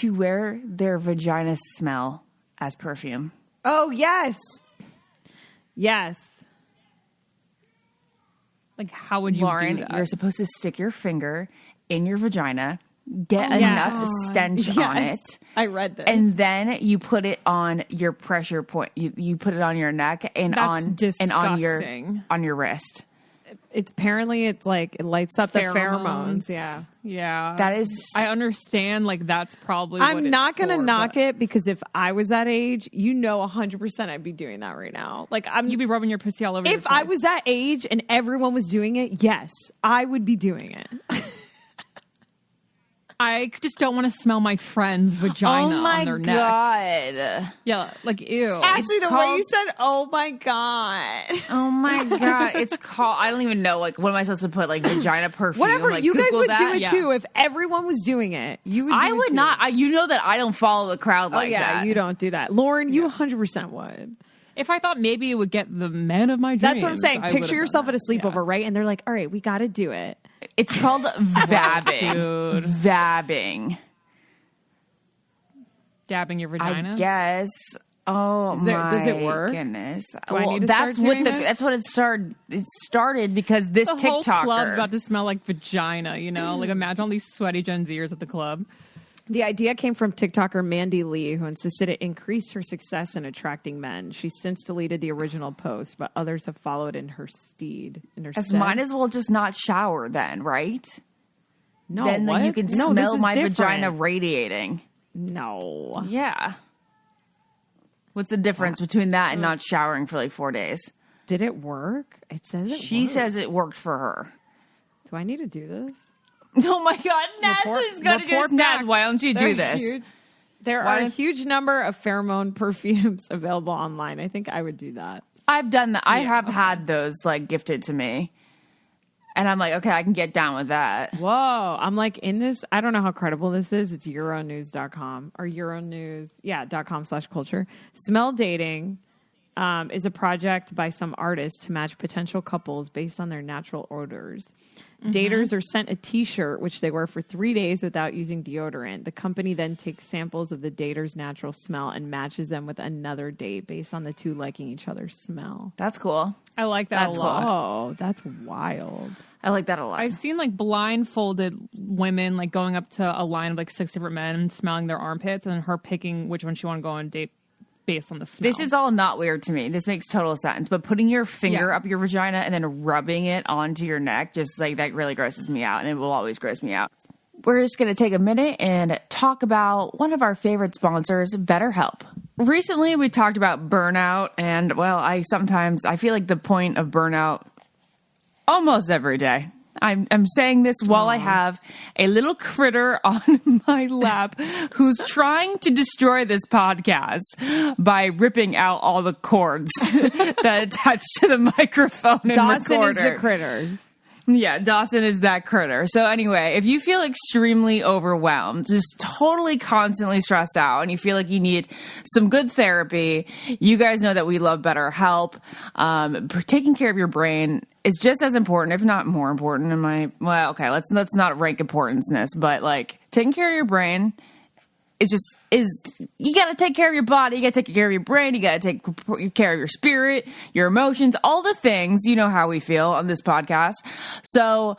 to wear their vagina smell as perfume. Oh, yes. Yes. Like, how would you Lauren, do that? you're supposed to stick your finger in your vagina, get enough stench on it, I read this. and then you put it on your pressure point. You put it on your neck and That's on disgusting. your wrist. It's apparently it's like it lights up the pheromones. Yeah. Yeah. That is. I understand, like, that's probably what I'm it's not going to for, knock but it because if I was that age, 100% I'd be doing that right now. Like You'd be rubbing your pussy all over your if I face. was that age and everyone was doing it, yes, I would be doing it. I just don't want to smell my friend's vagina Oh my on their neck. god! Yeah, like, ew. Actually, the way called- you said, "Oh my god," Oh my god! It's called. I don't even know. Like, what am I supposed to put? Like vagina perfume. whatever. Like, You guys Google would that? do it Yeah. too if everyone was doing it. You would. Do I it would too. not. You know that I don't follow the crowd Oh like yeah, that. you don't do that, Lauren. You 100% would. If I thought maybe it would get the men of my dreams. That's what I'm saying. I would've Picture done yourself that. at a sleepover, Yeah. right? And they're like, "All right, we got to do it." It's called vabbing. Dude. Vabbing. Dabbing your vagina? I guess. Oh my does it work? goodness! Do I need to that's start what doing this? that's what it started. It started because this The whole club's TikToker. about to smell like vagina, you know? Like, imagine all these sweaty Gen Zers at the club. The idea came from TikToker Mandy Lee, who insisted it increased her success in attracting men. She's since deleted the original post, but others have followed in her stead. Might as well just not shower then, right? no, Then what? you can No, this smell is my different. vagina radiating. No. Yeah. What's the difference between that and not showering for like 4 days? Did it work? It says it She worked. says it worked for her. Do I need to do this? Oh my God, Nash is going to do report this. Nash, back. why don't you do this? Huge. There Why are a don't- huge number of pheromone perfumes available online. I think I would do that. I've done that. I have had those like gifted to me. And I'm like, okay, I can get down with that. Whoa. I'm like in this. I don't know how credible this is. It's Euronews.com or Euronews. Yeah, .com/culture. Smell dating is a project by some artists to match potential couples based on their natural odors. Daters are sent a T-shirt, which they wear for 3 days without using deodorant. The company then takes samples of the dater's natural smell and matches them with another date based on the two liking each other's smell. That's cool. I like that That's a lot. Oh, that's wild. I like that a lot. I've seen like blindfolded women like going up to a line of like 6 different men and smelling their armpits and her picking which one she want to go on a date based on the smell. This is all not weird to me. This makes total sense. But putting your finger Yeah. up your vagina and then rubbing it onto your neck, just like that really grosses me out, and it will always gross me out. We're just going to take a minute and talk about one of our favorite sponsors, BetterHelp. Recently, we talked about burnout, and well, I feel like the point of burnout almost every day. I'm saying this while I have a little critter on my lap who's trying to destroy this podcast by ripping out all the cords that attach to the microphone and Dawson recorder. is the critter. Yeah, Dawson is that critter. So anyway, if you feel extremely overwhelmed, just totally constantly stressed out, and you feel like you need some good therapy, you guys know that we love BetterHelp. Taking care of your brain is just as important, if not more important. Let's not rank importance in this, but like taking care of your brain is you got to take care of your body, you got to take care of your brain, you got to take care of your spirit, your emotions, all the things. You know how we feel on this podcast. So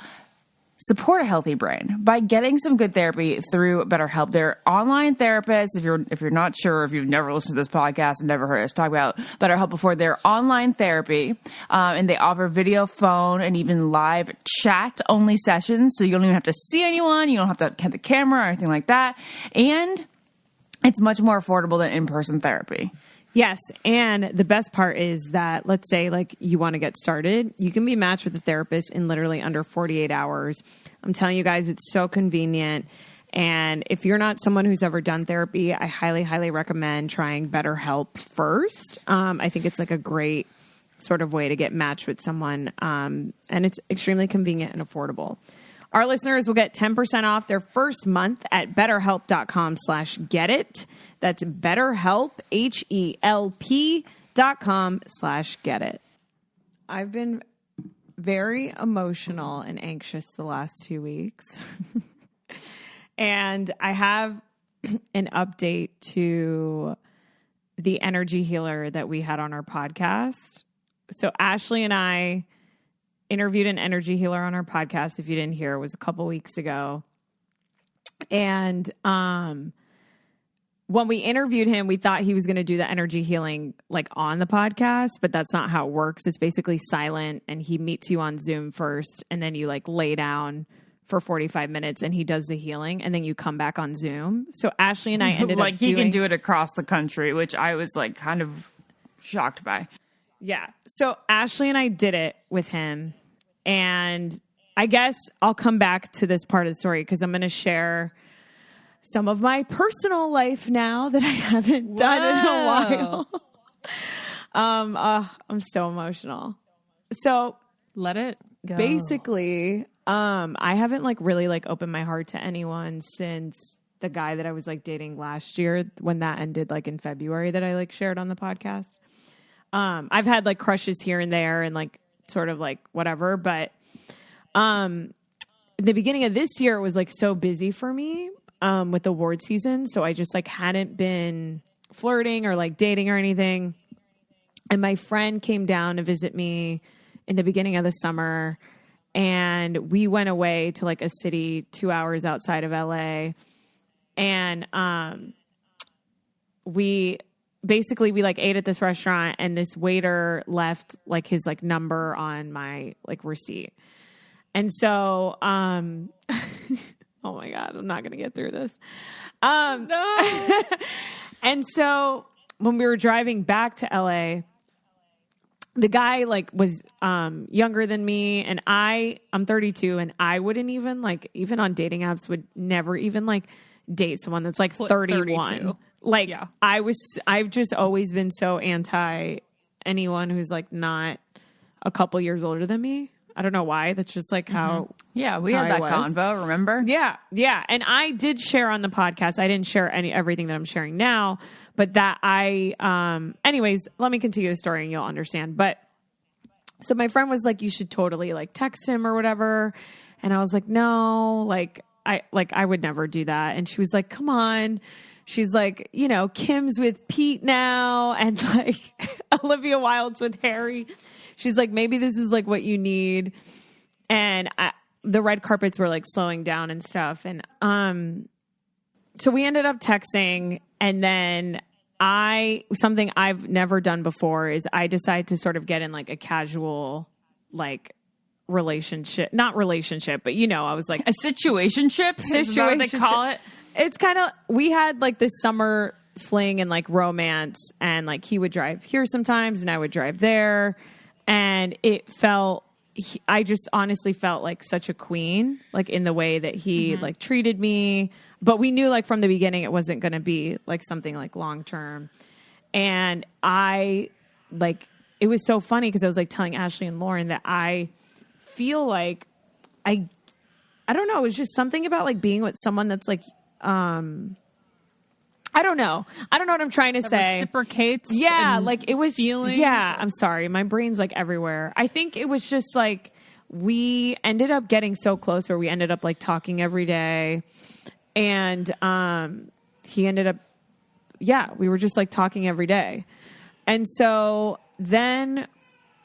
support a healthy brain by getting some good therapy through BetterHelp. They're online therapists. If you're not sure, if you've never listened to this podcast and never heard us talk about BetterHelp before, they're online therapy, and they offer video, phone, and even live chat only sessions. So you don't even have to see anyone. You don't have to have the camera or anything like that. And it's much more affordable than in-person therapy. Yes, and the best part is that, let's say, like, you want to get started, you can be matched with a therapist in literally under 48 hours. I'm telling you guys, it's so convenient. And if you're not someone who's ever done therapy, I highly, highly recommend trying BetterHelp first. I think it's like a great sort of way to get matched with someone, and it's extremely convenient and affordable. Our listeners will get 10% off their first month at betterhelp.com/getit. That's BetterHelp, HELP.com/getit. I've been very emotional and anxious the last 2 weeks. And I have an update to the energy healer that we had on our podcast. So Ashley and I interviewed an energy healer on our podcast. If you didn't hear, it was a couple weeks ago. And when we interviewed him, we thought he was going to do the energy healing like on the podcast, but that's not how it works. It's basically silent, and he meets you on Zoom first, and then you like lay down for 45 minutes and he does the healing, and then you come back on Zoom. So Ashley and I ended like up he can do it across the country, which I was like kind of shocked by. Yeah. So Ashley and I did it with him. And I guess I'll come back to this part of the story because I'm going to share some of my personal life now that I haven't done in a while. I'm so emotional. So let it go. Basically, I haven't like really like opened my heart to anyone since the guy that I was like dating last year, when that ended like in February, that I like shared on the podcast. I've had like crushes here and there and like sort of like whatever, but the beginning of this year was like so busy for me with award season, so I just like hadn't been flirting or like dating or anything. And my friend came down to visit me in the beginning of the summer, and we went away to like a city 2 hours outside of LA, and we like ate at this restaurant, and this waiter left like his like number on my like receipt. And so, oh my God, I'm not going to get through this. No. And so when we were driving back to LA, the guy like was younger than me, and I'm 32, and I wouldn't even like, even on dating apps, would never even like date someone that's like 31. 32. Like Yeah. I've just always been so anti anyone who's like not a couple years older than me. I don't know why. That's just like how. Yeah, we how had I that was. convo, remember? Yeah. Yeah. And I did share on the podcast. I didn't share everything that I'm sharing now, but that anyways, let me continue the story and you'll understand. But so my friend was like, you should totally like text him or whatever. And I was like, no, I would never do that. And she was like, come on. She's like, you know, Kim's with Pete now, and like Olivia Wilde's with Harry. She's like, maybe this is like what you need. And the red carpets were like slowing down and stuff. And so we ended up texting, and then something I've never done before is I decided to sort of get in like a casual like relationship, not relationship, but you know, I was like A situationship? Is that what they call it? It's kind of, we had like this summer fling and like romance, and like he would drive here sometimes and I would drive there, and it felt, I just honestly felt like such a queen, like in the way that he like treated me. But we knew like from the beginning it wasn't going to be like something like long term. And I like, it was so funny because I was like telling Ashley and Lauren that I feel like I don't know, it was just something about like being with someone that's like, I don't know what I'm trying to say. Reciprocates. Yeah, like it was feelings. Yeah, I'm sorry. My brain's like everywhere. I think it was just like we ended up getting so close, or we ended up like talking every day. And he ended up, we were just like talking every day. And so then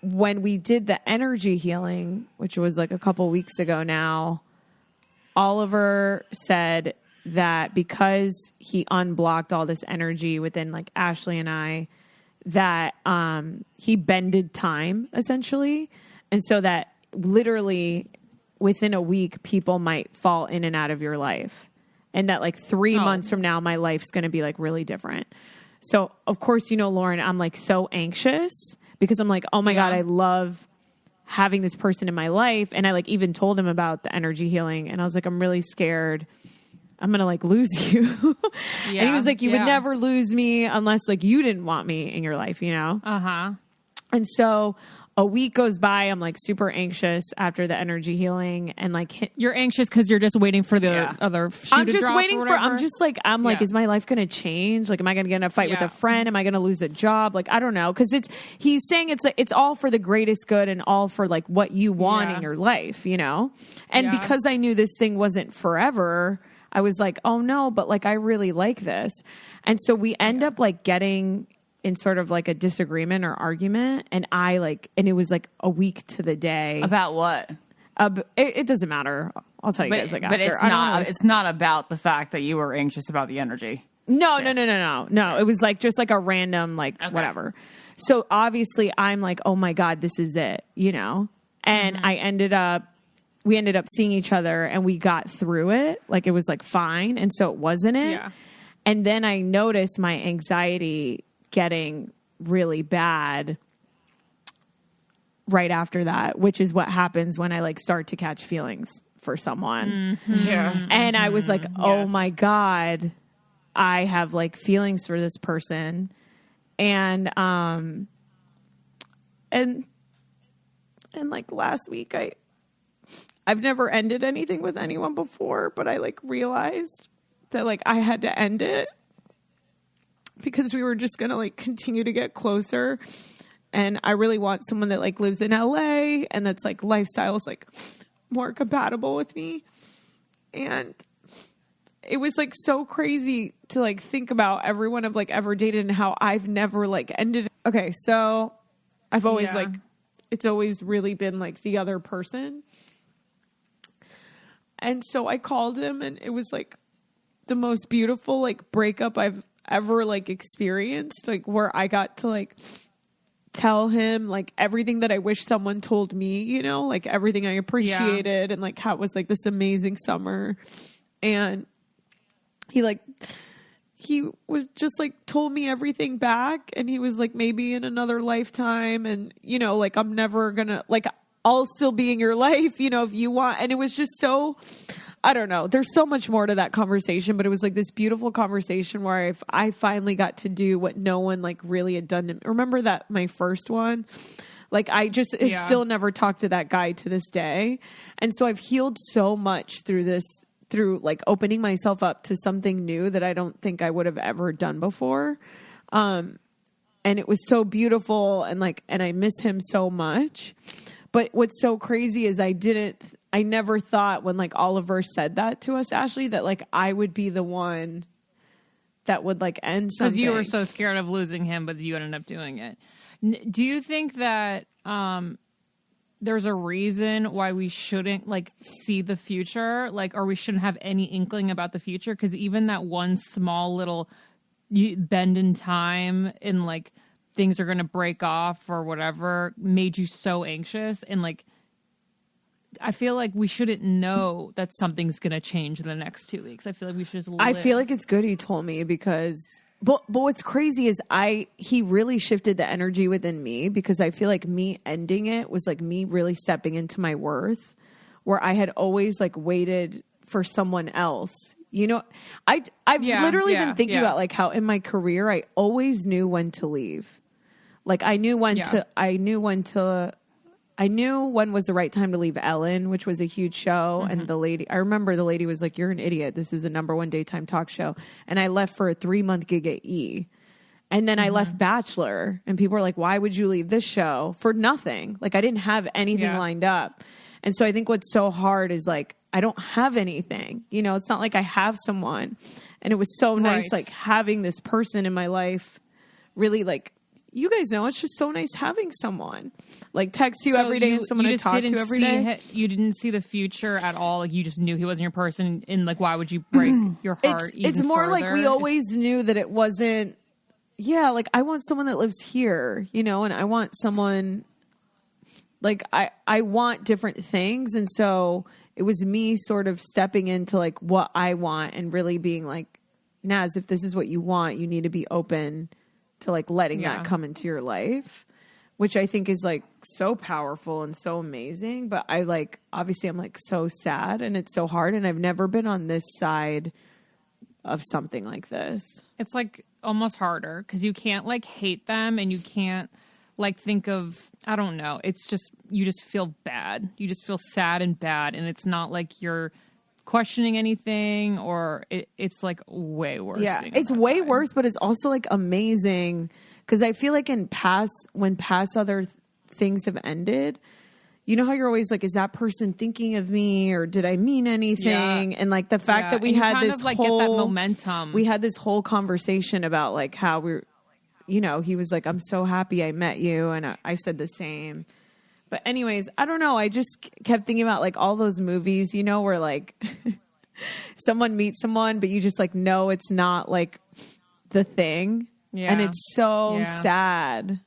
when we did the energy healing, which was like a couple weeks ago now, Oliver said that because he unblocked all this energy within like Ashley and I, that he bended time essentially. And so that literally within a week, people might fall in and out of your life. And that like 3 months from now, my life's going to be like really different. So of course, you know, Lauren, I'm like so anxious because I'm like, oh my God, I love having this person in my life. And I like even told him about the energy healing, and I was like, I'm really scared I'm going to like lose you. And he was like, you would never lose me unless like you didn't want me in your life, you know? Uh-huh. And so a week goes by. I'm like super anxious after the energy healing, and like you're anxious because you're just waiting for the other shoe I'm to just drop waiting or for. whatever? I'm just like is my life going to change? Like, am I going to get in a fight with a friend? Am I going to lose a job? Like, I don't know, because he's saying it's like it's all for the greatest good and all for like what you want in your life, you know. And because I knew this thing wasn't forever, I was like, oh no, but like I really like this, and so we end up like getting in sort of like a disagreement or argument, and it was like a week to the day. About what? It doesn't matter. I'll tell you guys like after. But it's not about the fact that you were anxious about the energy. No. It was like just like a random whatever. So obviously I'm like, oh my God, this is it, you know? And we ended up seeing each other and we got through it. Like it was like fine. And so it wasn't it. Yeah. And then I noticed my anxiety getting really bad right after that, which is what happens when I like start to catch feelings for someone. Mm-hmm. Yeah. And I was like, oh my God, I have like feelings for this person. And like last week, I've never ended anything with anyone before, but I like realized that like I had to end it because we were just going to like continue to get closer. And I really want someone that like lives in LA and that's like lifestyle is like more compatible with me. And it was like so crazy to like think about everyone I've like ever dated and how I've never like ended. Okay. So I've always like, it's always really been like the other person. And so I called him and it was like the most beautiful like breakup I've ever like experienced, like where I got to like tell him like everything that I wish someone told me, you know, like everything I appreciated and like how it was like this amazing summer. And he was just like told me everything back, and he was like, maybe in another lifetime, and you know, like I'm never gonna like I'll still be in your life, you know, if you want. And it was just so, I don't know. There's so much more to that conversation, but it was like this beautiful conversation where I finally got to do what no one like really had done to me. Remember that my first one? Like I just still never talked to that guy to this day. And so I've healed so much through like opening myself up to something new that I don't think I would have ever done before. And it was so beautiful, and I miss him so much. But what's so crazy is I never thought when like Oliver said that to us, Ashley, that like I would be the one that would like end something. Because you were so scared of losing him, but you ended up doing it. Do you think that there's a reason why we shouldn't like see the future, like, or we shouldn't have any inkling about the future? Because even that one small little bend in time in like things are going to break off or whatever made you so anxious. And like, I feel like we shouldn't know that something's going to change in the next 2 weeks. I feel like we should just live. I feel like it's good he told me, because, but what's crazy is he really shifted the energy within me, because I feel like me ending it was like me really stepping into my worth, where I had always like waited for someone else. You know, I've literally been thinking about like how in my career, I always knew when to leave. Like I knew when was the right time to leave Ellen, which was a huge show. Mm-hmm. And I remember the lady was like, "You're an idiot. This is a #1 daytime talk show." And I left for a 3-month gig at E. And then I left Bachelor, and people were like, "Why would you leave this show for nothing?" Like I didn't have anything lined up. And so I think what's so hard is like, I don't have anything, you know, it's not like I have someone. And it was so nice, like having this person in my life, really like, you guys know, it's just so nice having someone like text you every day and someone to talk to every day. You didn't see the future at all. Like you just knew he wasn't your person. And like, why would you break your heart? It's more further? Like we always knew that it wasn't. Yeah. Like I want someone that lives here, you know, and I want someone like, I want different things. And so it was me sort of stepping into like what I want and really being like, Naz, if this is what you want, you need to be open to like letting that come into your life, which I think is like so powerful and so amazing. But I like, obviously I'm like so sad and it's so hard. And I've never been on this side of something like this. It's like almost harder because you can't like hate them and you can't like think of, I don't know. It's just, you just feel bad. You just feel sad and bad. And it's not like you're questioning anything, or it's like way worse. Yeah, it's way worse, but it's also like amazing because I feel like when past other things have ended, you know how you're always like, is that person thinking of me, or did I mean anything? And like the fact that we had this like get that momentum. We had this whole conversation about like how we're, you know, he was like, I'm so happy I met you, and I said the same. But anyways, I don't know. I just kept thinking about like all those movies, you know, where like someone meets someone, but you just like know it's not like the thing. Yeah. And it's so sad.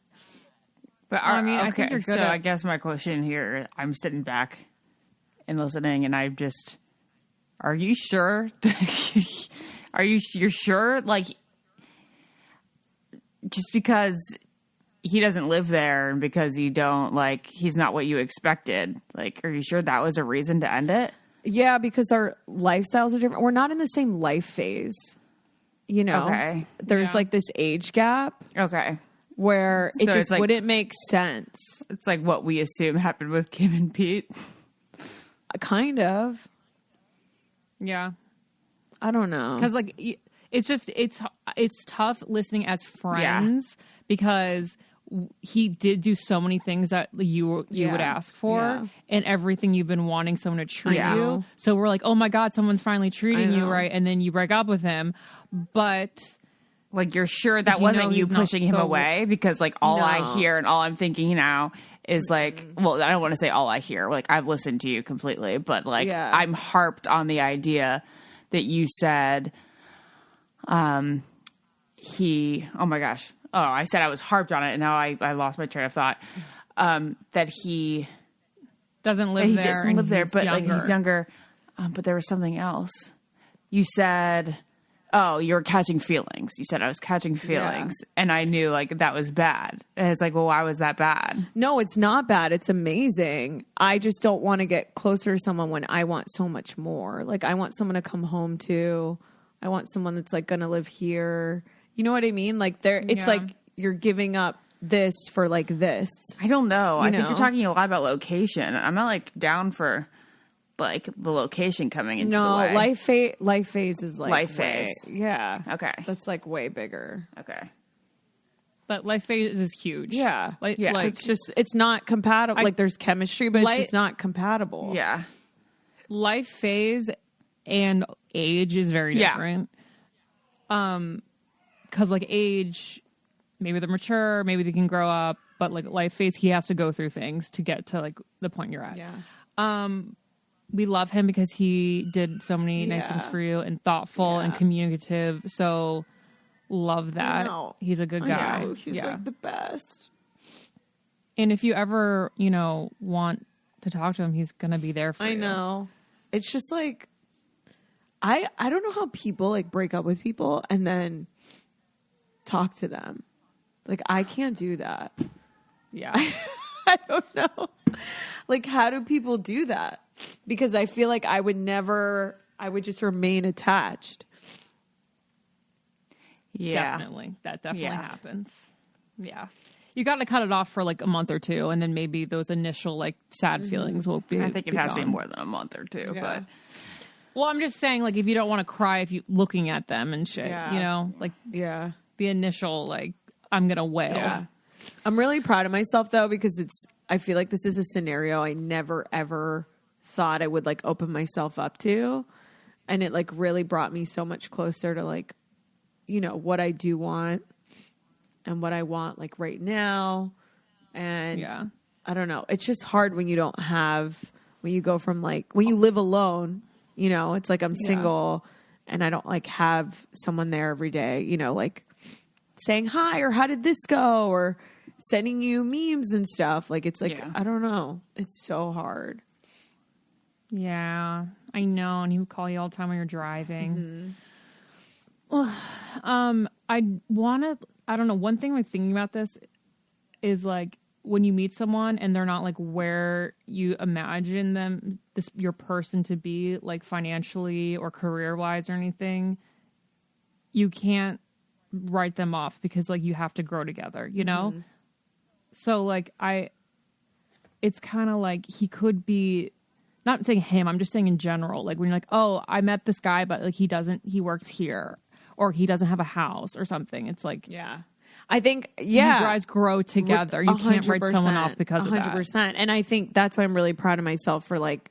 But I mean, okay, I think you're good. So I guess my question here, I'm sitting back and listening, and I'm just, are you sure? You're sure? Like, just because he doesn't live there and because you don't like, he's not what you expected. Like, are you sure that was a reason to end it? Yeah, because our lifestyles are different. We're not in the same life phase, you know? Okay. There's like this age gap. Okay. Where it So just like, wouldn't make sense. It's like what we assume happened with Kim and Pete. Kind of. Yeah. I don't know. Because like, it's just, it's tough listening as friends because he did do so many things that you would ask for and everything you've been wanting someone to treat you. So we're like, oh my God, someone's finally treating you right. And then you break up with him. But like, you're sure that wasn't you pushing him away? Because like all I hear and all I'm thinking now is like, well, I don't want to say all I hear. Like, I've listened to you completely, but like I'm harped on the idea that you said, oh my gosh. Oh, I said I was harped on it, and now I lost my train of thought. That he doesn't live there. Doesn't live there, but younger. like he's younger. But there was something else. You said, "Oh, you're catching feelings." You said I was catching feelings, and I knew like that was bad. And it's like, well, why was that bad? No, it's not bad. It's amazing. I just don't want to get closer to someone when I want so much more. Like, I want someone to come home to. I want someone that's like going to live here. You know what I mean? Like it's like you're giving up this for like this. I don't know. I think you're talking a lot about location. I'm not like down for like the location coming into the way. Life phase is like life phase. Yeah. Okay. That's like way bigger. Okay. But life phase is huge. Yeah. Like it's not compatible. Like there's chemistry, but it's just not compatible. Yeah. Life phase and age is very different. Because like age, maybe they're mature, maybe they can grow up, but like life phase, he has to go through things to get to like the point you're at. Yeah. We love him because he did so many nice things for you and thoughtful and communicative. So love that. He's a good guy. He's like the best. And if you ever, want to talk to him, he's going to be there for you. I know. It's just like, I don't know how people like break up with people and then talk to them. Like, I can't do that. Yeah. I don't know. Like, how do people do that? Because I feel like I would just remain attached. Yeah. Definitely. That definitely happens. Yeah. You got to cut it off for like a month or two, and then maybe those initial like sad feelings will be. I think it has to be more than a month or two, but. Well, I'm just saying, like, if you don't want to cry if you looking at them and shit, like, the initial, like, I'm gonna wail. Yeah. I'm really proud of myself though, because I feel like this is a scenario I never ever thought I would like open myself up to, and it like really brought me so much closer to like, what I do want and what I want like right now, and I don't know. It's just hard when you don't have when you go from like when you live alone. It's like I'm single and I don't like have someone there every day, like saying hi or how did this go or sending you memes and stuff. Like, it's like, I don't know. It's so hard. Yeah, I know. And he would call you all the time when you're driving. Mm-hmm. I don't know. One thing I'm thinking about this is like, when you meet someone and they're not like where you imagine them, your person to be, like financially or career wise or anything, you can't write them off because like you have to grow together, So like it's kind of like he could be, not saying him, I'm just saying in general, like when you're like, oh, I met this guy, but like he works here, or he doesn't have a house or something. It's like, Yeah. I think, you guys grow together. You can't write someone off because of that. 100%. And I think that's why I'm really proud of myself for like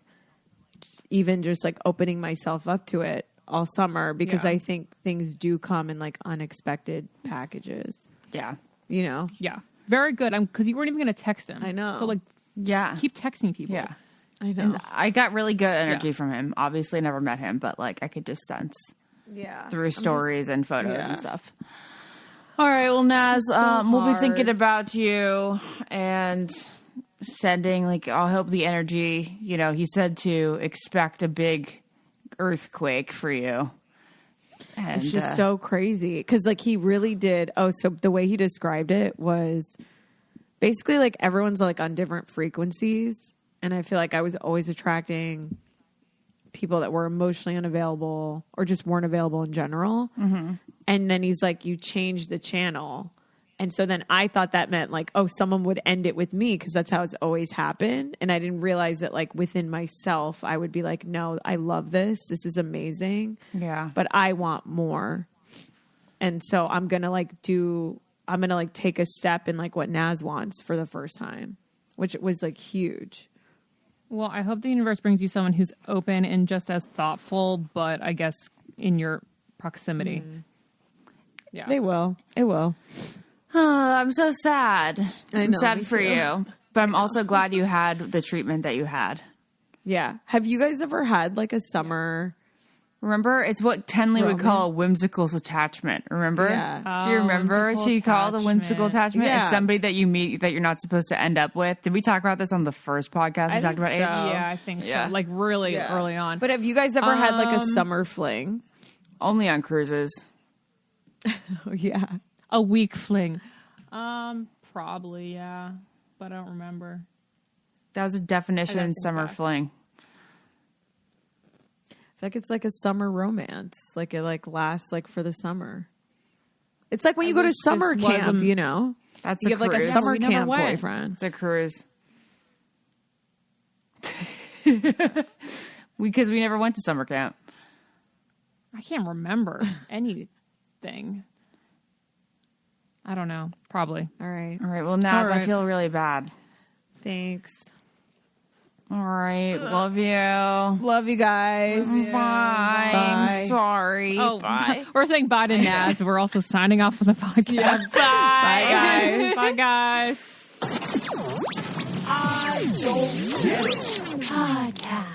even just like opening myself up to it all summer, because I think things do come in like unexpected packages. Yeah. You know? Yeah. Very good. Because you weren't even going to text him. I know. So like, Yeah. keep texting people. Yeah. I know. And I got really good energy from him. Obviously, never met him, but like I could just sense through stories and photos and stuff. All right, well, Naz, we'll be thinking about you and sending, like, I'll hope the energy, you know, he said to expect a big earthquake for you. And, it's just so crazy. Because, like, he really did. Oh, so the way he described it was basically, like, everyone's, like, on different frequencies. And I feel like I was always attracting people that were emotionally unavailable or just weren't available in general. Mm-hmm. And then he's like, you change the channel. And so then I thought that meant like, oh, someone would end it with me, because that's how it's always happened. And I didn't realize that like within myself, I would be like, no, I love this. This is amazing. Yeah. But I want more. And so I'm going to take a step in like what Naz wants for the first time, which was like huge. Well, I hope the universe brings you someone who's open and just as thoughtful, but I guess in your proximity. Mm. Yeah. They will. It will. I'm so sad. I'm know, sad for too. you. But I'm also glad you had the treatment that you had. Yeah. Have you guys ever had like a summer... Remember? It's what Tenley would call a whimsical attachment. Remember? Yeah. Do you remember? She called a whimsical attachment. Yeah. It's somebody that you meet that you're not supposed to end up with. Did we talk about this on the first podcast? We talked about age? Yeah, I think so. Like really early on. But have you guys ever had like a summer fling? Only on cruises. Oh, yeah. A week fling. Probably, yeah. But I don't remember. That was a definition summer fling. I feel like it's like a summer romance. Like it like lasts like for the summer. It's like when you go to summer camp, you know? That's you a have cruise. like a summer camp boyfriend. It's a cruise. Because we never went to summer camp. I can't remember anything. I don't know. Probably. All right. Well, Naz, I feel really bad. Thanks. All right. Love you. Love you guys. Bye. I'm sorry. Oh, bye. We're saying bye to Naz, but we're also signing off with the podcast. Yes. Bye. Bye, guys. I don't get it. Podcast.